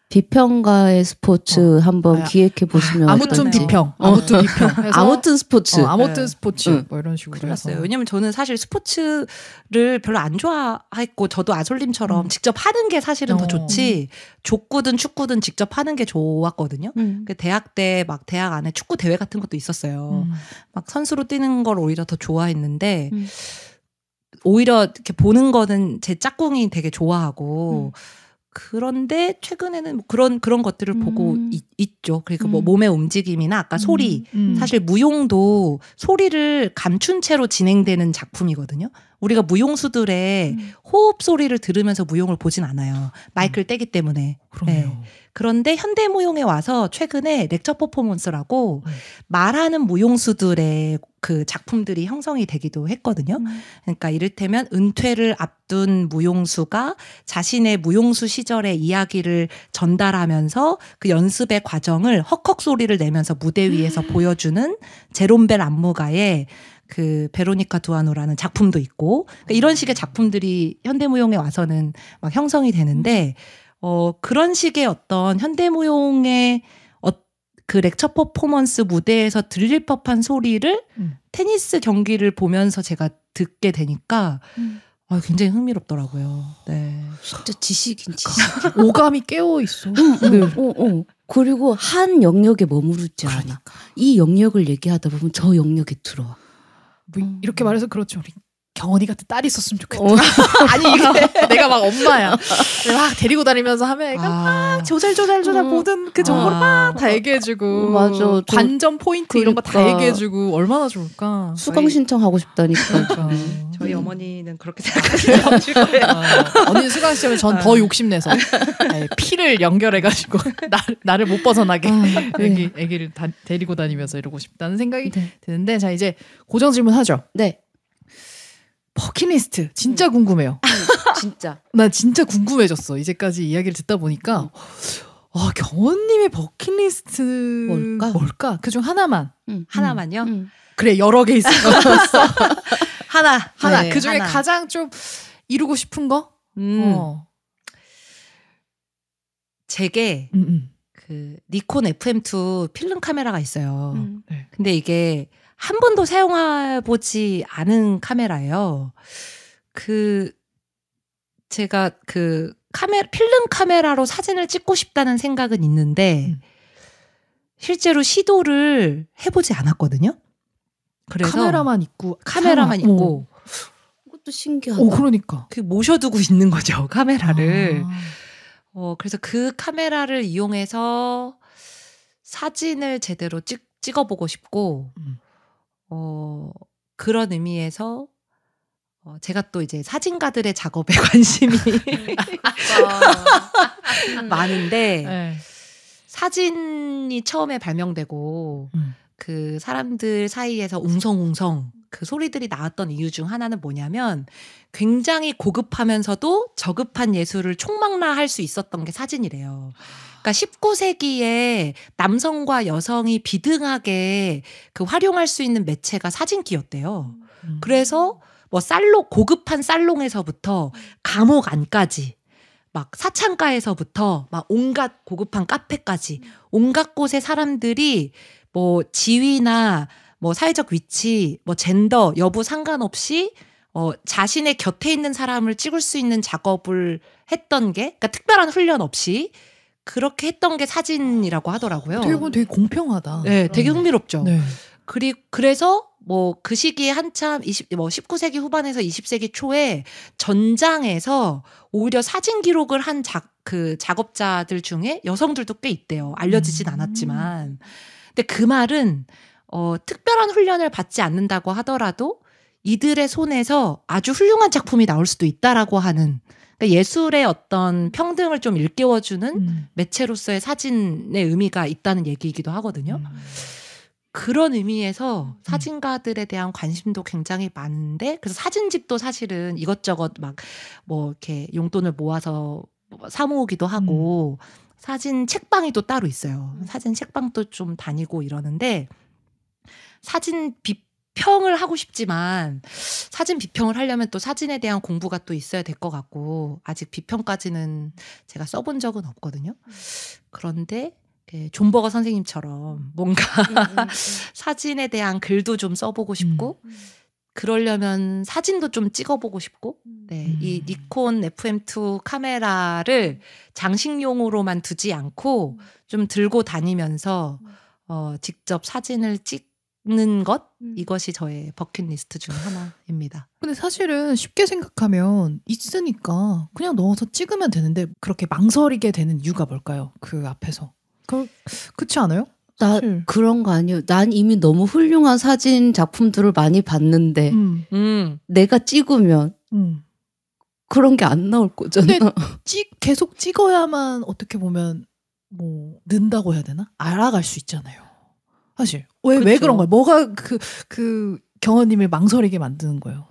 비평가의 스포츠 한번 기획해 보시면 아무튼 비평, 아무튼 비평, 해서 아무튼 스포츠, 아무튼 스포츠 뭐 이런 식으로 큰일 해서. 났어요. 왜냐면 저는 사실 스포츠를 별로 안 좋아했고 저도 아솔님처럼 직접 하는 게 사실은 더 좋지. 족구든 축구든 직접 하는 게 좋았거든요. 대학 때 막 대학 안에 축구 대회 같은 것도 있었어요. 막 선수로 뛰는 걸 오히려 더 좋아했는데 오히려 이렇게 보는 거는 제 짝꿍이 되게 좋아하고. 그런데 최근에는 그런 것들을 보고 있죠. 그러니까 뭐 몸의 움직임이나 아까 소리. 사실 무용도 소리를 감춘 채로 진행되는 작품이거든요. 우리가 무용수들의 호흡 소리를 들으면서 무용을 보진 않아요. 마이크를 떼기 때문에. 네. 그런데 현대무용에 와서 최근에 렉처 퍼포먼스라고 말하는 무용수들의 그 작품들이 형성이 되기도 했거든요. 그러니까 이를테면 은퇴를 앞둔 무용수가 자신의 무용수 시절의 이야기를 전달하면서 그 연습의 과정을 헉헉 소리를 내면서 무대 위에서 보여주는 제롬벨 안무가의 그 베로니카 두아노라는 작품도 있고 그러니까 이런 식의 작품들이 현대무용에 와서는 막 형성이 되는데 그런 식의 어떤 현대무용의 그 렉처 퍼포먼스 무대에서 들릴 법한 소리를 테니스 경기를 보면서 제가 듣게 되니까 굉장히 흥미롭더라고요. 네. 진짜 지식인 지식. 오감이 깨어 있어. 그리고 한 영역에 머무르지 않아. 그러니까. 이 영역을 얘기하다 보면 저 영역에 들어와. 뭐 이렇게 말해서 그렇죠. 우리 경원이 같은 딸이 있었으면 좋겠다. 아니 이게 내가 막 엄마야. 막 데리고 다니면서 하면 애가 막 조잘조잘 모든 그 정보를 막 다 얘기해주고 맞아. 관점 포인트 이런 거 다 그러니까. 얘기해주고 얼마나 좋을까. 수강 신청하고 싶다니까. 저희 어머니는 그렇게 생각하실 거예요. 언니는 수강 시험에 전 더 욕심내서 피를 연결해가지고 나를 못 벗어나게 애기를 데리고 다니면서 이러고 싶다는 생각이 드는데 자 이제 고정 질문하죠. 네. 버킷리스트 진짜 궁금해요. 진짜. 나 진짜 궁금해졌어. 이제까지 이야기를 듣다 보니까 경원님의 버킷리스트 뭘까? 그중 하나만. 하나만요? 그래 여러 개 있을 것 같았어. 하나. 네, 그중에 하나. 가장 좀 이루고 싶은 거? 제게 그 니콘 FM2 필름 카메라가 있어요. 네. 근데 이게 한 번도 사용해보지 않은 카메라예요. 제가 필름 카메라로 사진을 찍고 싶다는 생각은 있는데, 실제로 시도를 해보지 않았거든요. 그래서 카메라만 있고. 그것도 신기하다. 그러니까. 모셔두고 있는 거죠, 카메라를. 아. 그래서 그 카메라를 이용해서 사진을 제대로 찍어보고 싶고, 그런 의미에서 제가 또 이제 사진가들의 작업에 관심이 많은데, 네. 사진이 처음에 발명되고 그 사람들 사이에서 웅성웅성 그 소리들이 나왔던 이유 중 하나는 뭐냐면, 굉장히 고급하면서도 저급한 예술을 총망라할 수 있었던 게 사진이래요. 그러니까 19세기에 남성과 여성이 비등하게 활용할 수 있는 매체가 사진기였대요. 그래서 뭐 고급한 살롱에서부터 감옥 안까지, 막 사창가에서부터 막 온갖 고급한 카페까지, 온갖 곳의 사람들이 뭐 지위나 뭐 사회적 위치, 뭐 젠더 여부 상관없이 자신의 곁에 있는 사람을 찍을 수 있는 작업을 했던 게, 그러니까 특별한 훈련 없이 그렇게 했던 게 사진이라고 하더라고요. 되게 공평하다. 네, 되게 흥미롭죠. 네. 그래서 뭐 그 시기에 한참 19세기 후반에서 20세기 초에 전장에서 오히려 사진 기록을 한 작업자들 중에 여성들도 꽤 있대요. 알려지진 않았지만. 근데 그 말은 특별한 훈련을 받지 않는다고 하더라도 이들의 손에서 아주 훌륭한 작품이 나올 수도 있다라고 하는, 그러니까 예술의 어떤 평등을 좀 일깨워주는 매체로서의 사진의 의미가 있다는 얘기이기도 하거든요. 그런 의미에서 사진가들에 대한 관심도 굉장히 많은데, 그래서 사진집도 사실은 이것저것 막 뭐 이렇게 용돈을 모아서 사 모으기도 하고, 사진 책방이 또 따로 있어요. 사진 책방도 좀 다니고 이러는데, 사진 비평을 하고 싶지만 사진 비평을 하려면 또 사진에 대한 공부가 또 있어야 될 것 같고, 아직 비평까지는 제가 써본 적은 없거든요. 그런데 존버거 선생님처럼 뭔가 사진에 대한 글도 좀 써보고 싶고, 그러려면 사진도 좀 찍어보고 싶고, 네, 이 니콘 FM2 카메라를 장식용으로만 두지 않고 좀 들고 다니면서 직접 사진을 찍는 것, 이것이 저의 버킷리스트 중 하나입니다. 근데 사실은 쉽게 생각하면 있으니까 그냥 넣어서 찍으면 되는데, 그렇게 망설이게 되는 이유가 뭘까요? 그 앞에서. 그렇지 않아요? 사실. 그런 거 아니에요. 난 이미 너무 훌륭한 사진 작품들을 많이 봤는데 내가 찍으면 그런 게 안 나올 거잖아. 근데 계속 찍어야만 어떻게 보면 뭐 는다고 해야 되나? 알아갈 수 있잖아요. 사실 왜 그런 거예요? 뭐가 그 경원님을 망설이게 만드는 거예요?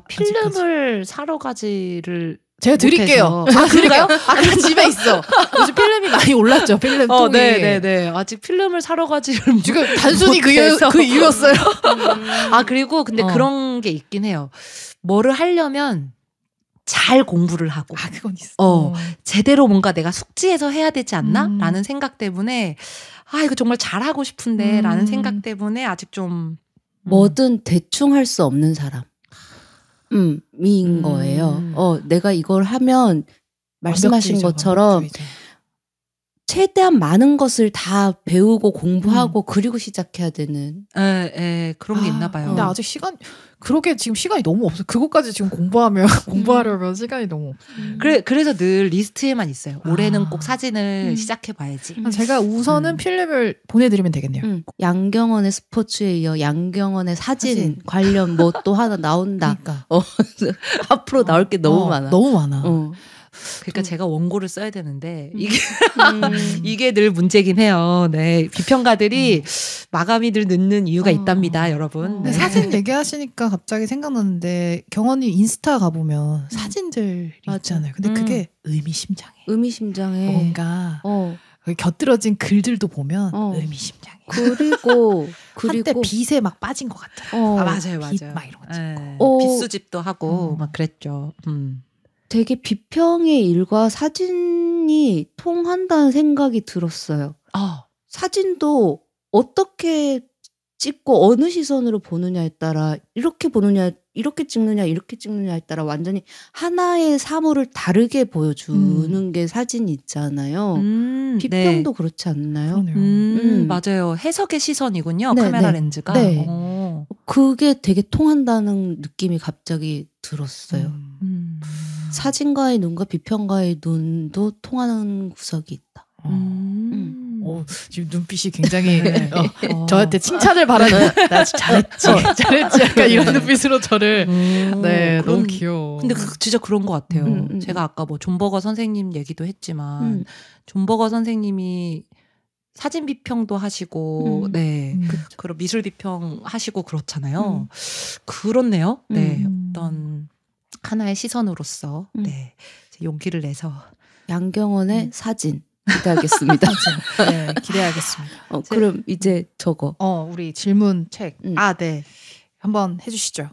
필름을 사러 가지를 제가 드릴게요. 그런가요? 그럼 집에 있어. 요즘 필름이 많이 올랐죠. 필름 통이. 네네네. 아직 필름을 사러 가지를 지금 단순히 그 이유였어요. 그리고 근데 그런 게 있긴 해요. 뭐를 하려면 잘 공부를 하고. 그건 있어. 제대로 뭔가 내가 숙지해서 해야 되지 않나? 라는 생각 때문에, 이거 정말 잘하고 싶은데 라는 생각 때문에 아직 좀. 뭐든 대충 할 수 없는 사람. 인 거예요. 내가 이걸 하면 말씀하신 것처럼 완벽주의자. 최대한 많은 것을 다 배우고 공부하고 그리고 시작해야 되는. 그런 게 있나 봐요. 근데 아직 지금 시간이 너무 없어. 그것까지 지금 공부하려면 시간이 너무 없어. 그래서 늘 리스트에만 있어요. 올해는 꼭 사진을 시작해봐야지. 제가 우선은 필름을 보내드리면 되겠네요. 양경원의 스포츠에 이어 양경원의 사진 관련 뭐 또 하나 나온다. 그러니까. 앞으로 나올 게 너무 많아. 너무 많아. 그러니까 제가 원고를 써야 되는데 이게 늘 문제긴 해요. 네, 비평가들이 마감이 늘 늦는 이유가 있답니다, 여러분. 네. 사진 얘기하시니까 갑자기 생각났는데, 경원이 인스타 가보면 사진들이 있잖아요. 근데 그게 의미심장해. 의미심장해. 뭔가 곁들여진 글들도 보면 의미심장해. 그리고 한때 빛에 막 빠진 것 같아요. 맞아요. 빛 막 이런 거 찍고. 빛수집도 하고 막 그랬죠. 되게 비평의 일과 사진 사진이 통한다는 생각이 들었어요. 사진도 어떻게 찍고 어느 시선으로 보느냐에 따라 이렇게 보느냐, 이렇게 찍느냐에 따라 완전히 하나의 사물을 다르게 보여주는 게 사진이 있잖아요. 비평도 네. 그렇지 않나요? 맞아요. 해석의 시선이군요. 네, 카메라 네. 렌즈가. 네. 그게 되게 통한다는 느낌이 갑자기 들었어요. 사진가의 눈과 비평가의 눈도 통하는 구석이 있다. 지금 눈빛이 굉장히 저한테 칭찬을 바라는 나 잘했지 잘했지 약간 이런 눈빛으로 저를 네 너무 귀여워. 근데 진짜 그런 것 같아요. 제가 아까 뭐 존버거 선생님 얘기도 했지만 존버거 선생님이 사진 비평도 하시고 네 그리고 미술 비평 하시고 그렇잖아요. 그렇네요. 네 어떤 하나의 시선으로서 네 용기를 내서 양경원의 사진 기대하겠습니다. 네, 기대하겠습니다. 그럼 이제 저거. 우리 질문 책. 네. 한번 해주시죠.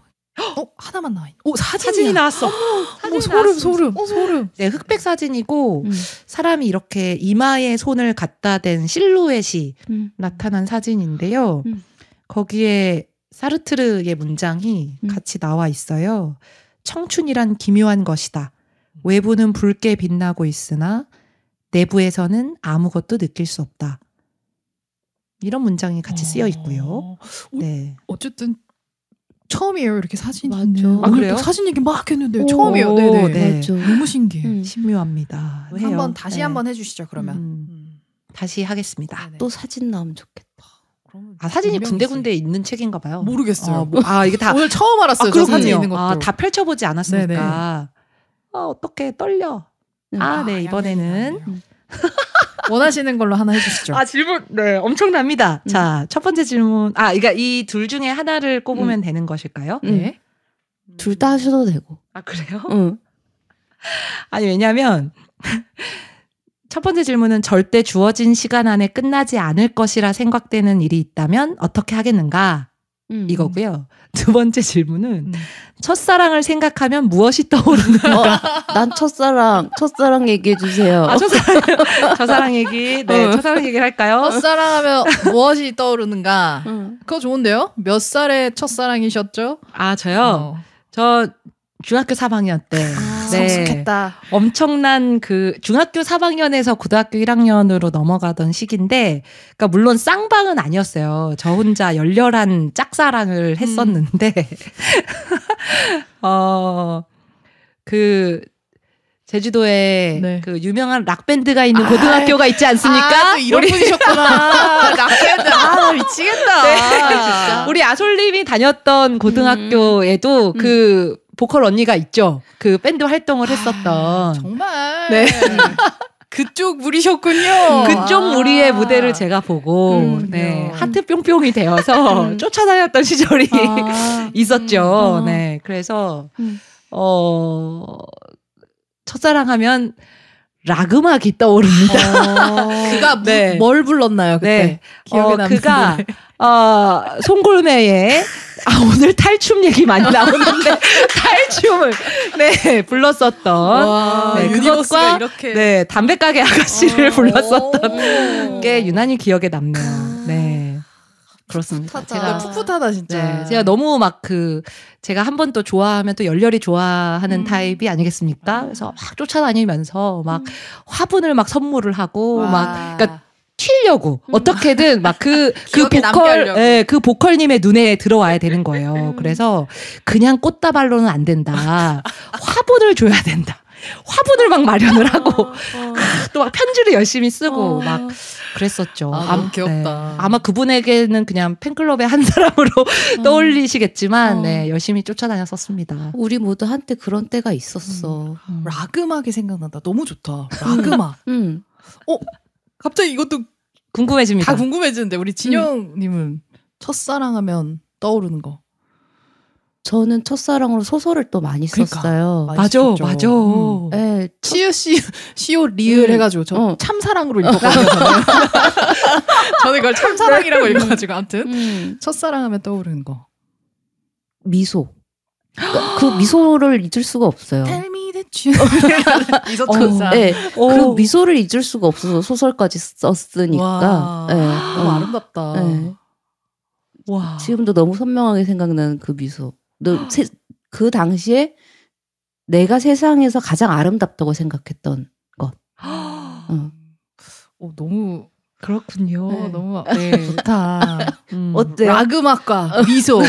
하나만 나와 있네. 사진이 나왔어. 소름. 네, 흑백 사진이고 사람이 이렇게 이마에 손을 갖다 댄 실루엣이 나타난 사진인데요. 거기에 사르트르의 문장이 같이 나와 있어요. 청춘이란 기묘한 것이다. 외부는 붉게 빛나고 있으나 내부에서는 아무것도 느낄 수 없다. 이런 문장이 같이 쓰여 있고요. 네. 어쨌든 처음이에요. 이렇게 사진이 맞아. 있는. 그래요? 사진 얘기 막 했는데 처음이에요. 네네. 네. 맞아. 너무 신기해. 신묘합니다. 한번 다시 한번 해주시죠. 그러면 다시 하겠습니다. 네네. 또 사진 나오면 좋겠다. 사진이 군데군데 있는 책인가 봐요. 모르겠어요. 이게 다 오늘 처음 알았어요. 저 사진 있는 것도. 다 펼쳐보지 않았으니까. 어떻게 떨려. 네, 이번에는 원하시는 걸로 하나 해주시죠. 질문 네 엄청납니다. 자, 첫 번째 질문. 그러니까 이 둘 중에 하나를 꼽으면 되는 것일까요? 네. 둘 다 하셔도 되고. 그래요? 아니 왜냐면 첫 번째 질문은 절대 주어진 시간 안에 끝나지 않을 것이라 생각되는 일이 있다면 어떻게 하겠는가? 이거고요. 두 번째 질문은 첫사랑을 생각하면 무엇이 떠오르는가? 난 첫사랑 얘기해 주세요. 첫사랑 얘기. 네, 첫사랑 얘기를 할까요? 첫사랑하면 무엇이 떠오르는가? 그거 좋은데요? 몇 살의 첫사랑이셨죠? 저요? 저 중학교 3학년 때. 성숙했다. 엄청난 중학교 3학년에서 고등학교 1학년으로 넘어가던 시기인데, 그러니까 물론 쌍방은 아니었어요. 저 혼자 열렬한 짝사랑을 했었는데, 제주도에 네. 유명한 락밴드가 있는 고등학교가 있지 않습니까? 이런 분이셨구나. 락밴드. 나 미치겠다. 네. 진짜. 우리 아솔님이 다녔던 고등학교에도 보컬 언니가 있죠. 밴드 활동을 했었던. 정말. 네. 그쪽 무리셨군요. 그쪽 무리의 무대를 제가 보고 네, 하트 뿅뿅이 되어서 쫓아다녔던 시절이 있었죠. 네, 그래서 첫사랑하면 락음악이 떠오릅니다. 그가 뭘 불렀나요 그때? 네. 기억에 남는 그가 노래. 송골매의 오늘 탈춤 얘기 많이 나오는데 탈춤을 불렀었던 유니버스가 그것과 이렇게 담배가게 아가씨를 불렀었던 게 유난히 기억에 남네요. 네. 그렇습니다. 제가 풋풋하다 진짜. 제가 너무 제가 한 번 또 좋아하면 또 열렬히 좋아하는 타입이 아니겠습니까? 그래서 막 쫓아다니면서 막 화분을 막 선물을 하고 그러니까 튀려고 어떻게든 그 보컬님의 눈에 들어와야 되는 거예요. 그래서 그냥 꽃다발로는 안 된다. 화분을 줘야 된다. 화분을 막 마련을 하고 또 막 편지를 열심히 쓰고 막 그랬었죠. 너무 귀엽다. 네. 아마 그분에게는 그냥 팬클럽의 한 사람으로 떠올리시겠지만 열심히 쫓아다녔었습니다. 우리 모두 한때 그런 때가 있었어. 락음악이 생각난다. 너무 좋다. 락음악. 갑자기 이것도 궁금해집니다. 다 궁금해지는데 우리 진영님은 첫사랑하면 떠오르는 거. 저는 첫사랑으로 소설을 또 많이 썼어요. 맞아. 네, 시오 리을 해가지고 저 참사랑으로 읽었거든요. 저는 그걸 참사랑이라고 읽어가지고 아무튼 첫사랑하면 떠오르는 거. 미소. 그 미소를 잊을 수가 없어요. Tell me that you 미소천사. 네, 그 미소를 잊을 수가 없어서 소설까지 썼으니까. 와, 네. 너무 아름답다. 네. 와. 지금도 너무 선명하게 생각나는 그 미소. 그 당시에 내가 세상에서 가장 아름답다고 생각했던 것. 너무 그렇군요. 네. 너무 네. 좋다. 어때요? 락음악과 미소.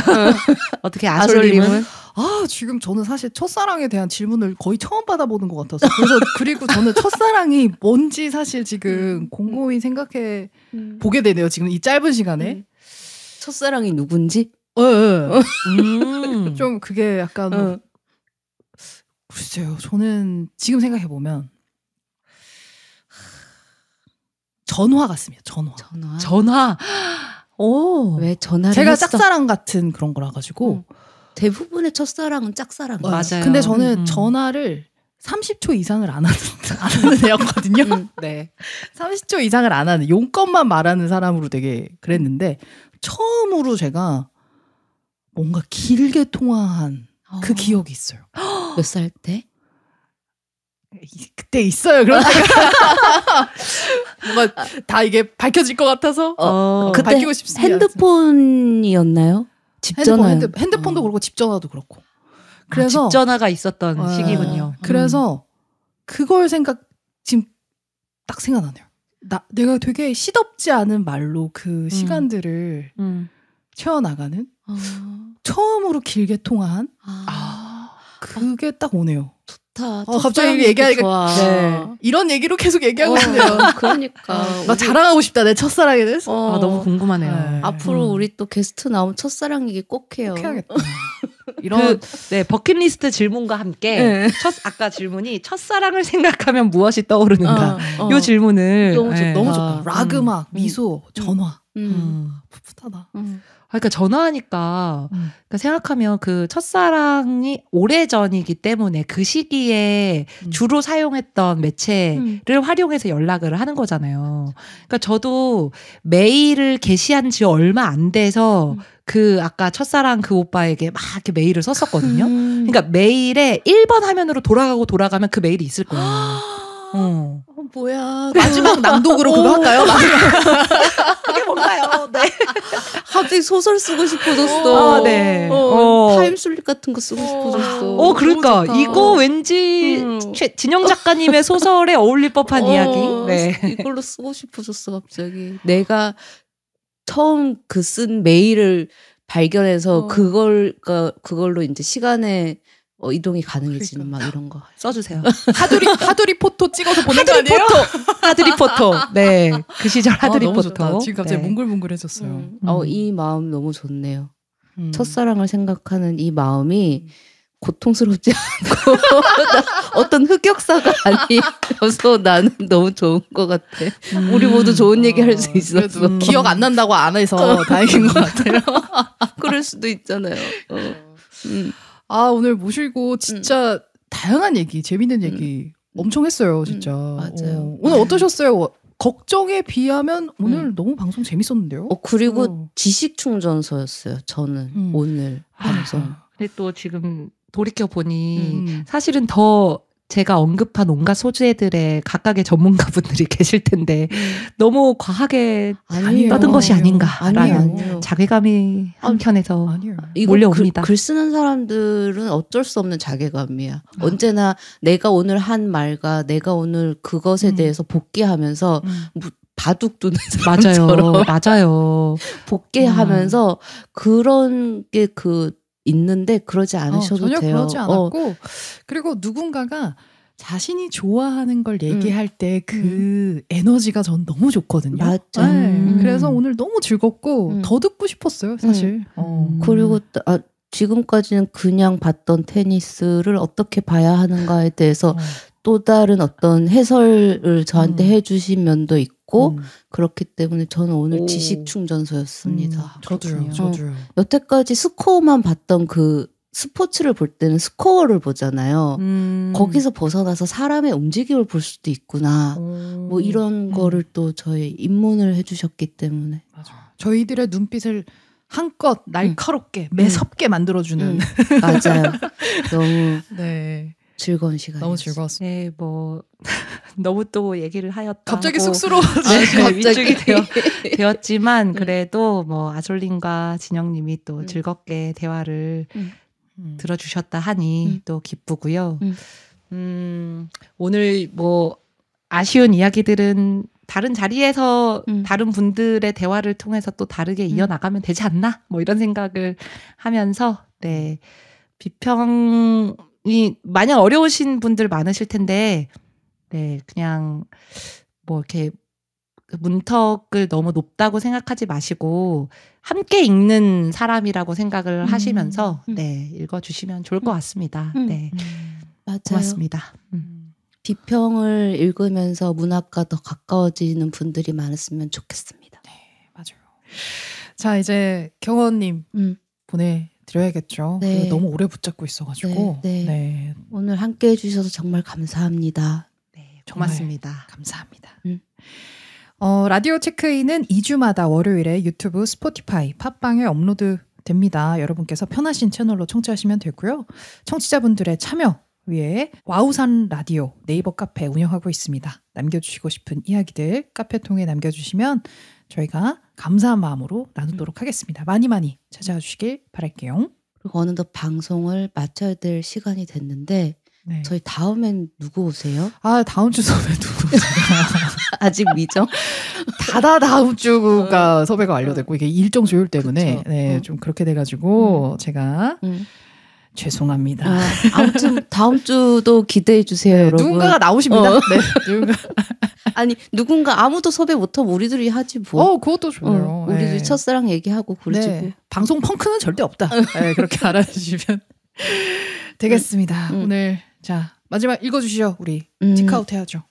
어떻게 아솔님은? 지금 저는 사실 첫사랑에 대한 질문을 거의 처음 받아보는 것 같아서 그리고 저는 첫사랑이 뭔지 사실 지금 곰곰이 생각해 보게 되네요. 지금 이 짧은 시간에. 첫사랑이 누군지? 좀 그게 약간 글쎄요. 저는 지금 생각해 보면 전화 같습니다. 전화. 오. 왜 전화를 제가 했어? 짝사랑 같은 그런 거라 가지고 대부분의 첫사랑은 짝사랑. 맞아요. 근데 저는 전화를 30초 이상을 안 하는 애였거든요. 네. 30초 이상을 안 하는 용건만 말하는 사람으로 되게 그랬는데 처음으로 제가 뭔가 길게 통화한 그 기억이 있어요. 몇 살 때? 그때 있어요. 그런 생각. 뭔가 다 이게 밝혀질 것 같아서 그때 밝히고 싶습니다. 핸드폰이었나요? 집전화. 핸드폰도 그렇고 집전화도 그렇고. 그래서 집전화가 있었던 시기군요. 그래서 그걸 지금 딱 생각나네요. 내가 되게 시덥지 않은 말로 그 시간들을 채워나가는 처음으로 길게 통화한 그게 딱 오네요. 좋다. 갑자기 얘기하니까 좋아. 네. 이런 얘기로 계속 얘기하고 싶네요. 그러니까 나 자랑하고 싶다. 내 첫사랑에 대해서. 너무 궁금하네요. 네. 앞으로 우리 또 게스트 나오면 첫사랑 얘기 꼭 해요. 꼭 해야겠다. 이런 버킷리스트 질문과 함께 네. 아까 질문이 첫사랑을 생각하면 무엇이 떠오르는가? 이 질문을 너무 좋다. 락음악, 미소, 전화. 풋풋하다. 그러니까 전화하니까 그러니까 생각하면 그 첫사랑이 오래전이기 때문에 그 시기에 주로 사용했던 매체를 활용해서 연락을 하는 거잖아요. 그러니까 저도 메일을 게시한 지 얼마 안 돼서 그 아까 첫사랑 그 오빠에게 막 이렇게 메일을 썼었거든요. 그러니까 메일에 1번 화면으로 돌아가면 그 메일이 있을 거예요. 뭐야. 마지막 낭독으로 그거 할까요? 그게 뭔가요? 네. 갑자기 소설 쓰고 싶어졌어. 네. 타임슬립 같은 거 쓰고 싶어졌어. 그러니까 이거 왠지 진영 작가님의 소설에 어울릴 법한 이야기. 네. 이걸로 쓰고 싶어졌어 갑자기. 내가 처음 그 쓴 메일을 발견해서 그걸로 이제 시간에 이동이 가능해지는 막 이런 거 써주세요. 하두리 포토 찍어서 보낸 거 아니에요? 하드리 포토. 네. 그 시절 하드리 너무 포토. 좋다. 지금 갑자기 네. 뭉글뭉글해졌어요. 이 마음 너무 좋네요. 첫사랑을 생각하는 이 마음이 고통스럽지 않고 어떤 흑역사가 아니어서 나는 너무 좋은 것 같아. 우리 모두 좋은 얘기 할 수 있었어. 기억 안 난다고 안 해서 다행인 것 같아요. 그럴 수도 있잖아요. 오늘 모시고 진짜 다양한 얘기, 재밌는 얘기 엄청 했어요, 진짜. 맞아요. 오늘 어떠셨어요? 걱정에 비하면 오늘 너무 방송 재밌었는데요. 그리고 지식 충전소였어요. 저는 오늘 방송. 근데 또 지금 돌이켜 보니 사실은 더 제가 언급한 온갖 소재들의 각각의 전문가분들이 계실 텐데 너무 과하게 떠든 것이 아닌가라는 자괴감이 한켠에서 몰려옵니다. 글 쓰는 사람들은 어쩔 수 없는 자괴감이야. 언제나 내가 오늘 한 말과 내가 오늘 그것에 대해서 복귀하면서 바둑 두는 사람처럼 맞아요. 복귀하면서 그런 게 있는데 그러지 않으셔도 전혀 돼요. 그러지 않았고 그리고 누군가가 자신이 좋아하는 걸 얘기할 때 그 에너지가 전 너무 좋거든요. 맞죠. 그래서 오늘 너무 즐겁고 더 듣고 싶었어요, 사실. 그리고 지금까지는 그냥 봤던 테니스를 어떻게 봐야 하는가에 대해서 또 다른 어떤 해설을 저한테 해주신 면도 있고 그렇기 때문에 저는 오늘 지식 충전소였습니다. 저도요. 여태까지 스코어만 봤던 그 스포츠를 볼 때는 스코어를 보잖아요. 거기서 벗어나서 사람의 움직임을 볼 수도 있구나. 뭐 이런 거를 또 저희 입문을 해주셨기 때문에. 맞아요. 저희들의 눈빛을 한껏 날카롭게 매섭게 만들어주는 맞아요. 너무 네. 즐거운 시간이었어요. 너무 즐거웠어요. 네, 뭐 너무 또 얘기를 하였다. 갑자기 하고 쑥스러워지고 위축이 되었지만 그래도 뭐 아솔린과 진영님이 또 즐겁게 대화를 들어주셨다 하니 또 기쁘고요. 오늘 뭐 아쉬운 이야기들은 다른 자리에서 다른 분들의 대화를 통해서 또 다르게 이어나가면 되지 않나? 뭐 이런 생각을 하면서 네, 비평이 마냥 어려우신 분들 많으실 텐데 네, 그냥 뭐 이렇게 문턱을 너무 높다고 생각하지 마시고 함께 읽는 사람이라고 생각을 하시면서 네, 읽어주시면 좋을 것 같습니다. 네, 맞아요. 고맙습니다. 비평을 읽으면서 문학과 더 가까워지는 분들이 많았으면 좋겠습니다. 네, 맞아요. 자, 이제 경원님 보내드려야겠죠. 네. 너무 오래 붙잡고 있어가지고. 네. 네. 오늘 함께 해주셔서 정말 감사합니다. 네, 고맙습니다. 감사합니다. 라디오 체크인은 2주마다 월요일에 유튜브, 스포티파이, 팟빵에 업로드 됩니다. 여러분께서 편하신 채널로 청취하시면 되고요. 청취자분들의 참여 위에 와우산 라디오 네이버 카페 운영하고 있습니다. 남겨주시고 싶은 이야기들 카페 통해 남겨주시면 저희가 감사한 마음으로 나누도록 하겠습니다. 많이 많이 찾아와 주시길 바랄게요. 그리고 어느덧 방송을 마쳐야 될 시간이 됐는데 네. 저희 다음엔 누구 오세요? 다음 주 섭외 누구 오세요? 아직 미정? 다음 주가 섭외가 완료됐고 이게 일정 조율 때문에 그쵸. 네, 좀 그렇게 돼가지고 제가 죄송합니다. 아무튼 다음 주도 기대해 주세요, 네, 여러분. 누군가가 나오십니다. 네, 누군가. 아니 누군가 아무도 섭외 못하면 우리들이 하지 뭐. 그것도 좋아요. 우리들이 네. 첫사랑 얘기하고 그러지. 네. 방송 펑크는 절대 없다. 네, 그렇게 알아주시면 되겠습니다. 오늘 자 마지막 읽어주시죠. 우리 체크아웃 해야죠.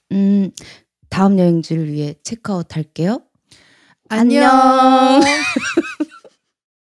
다음 여행지를 위해 체크아웃 할게요. 안녕.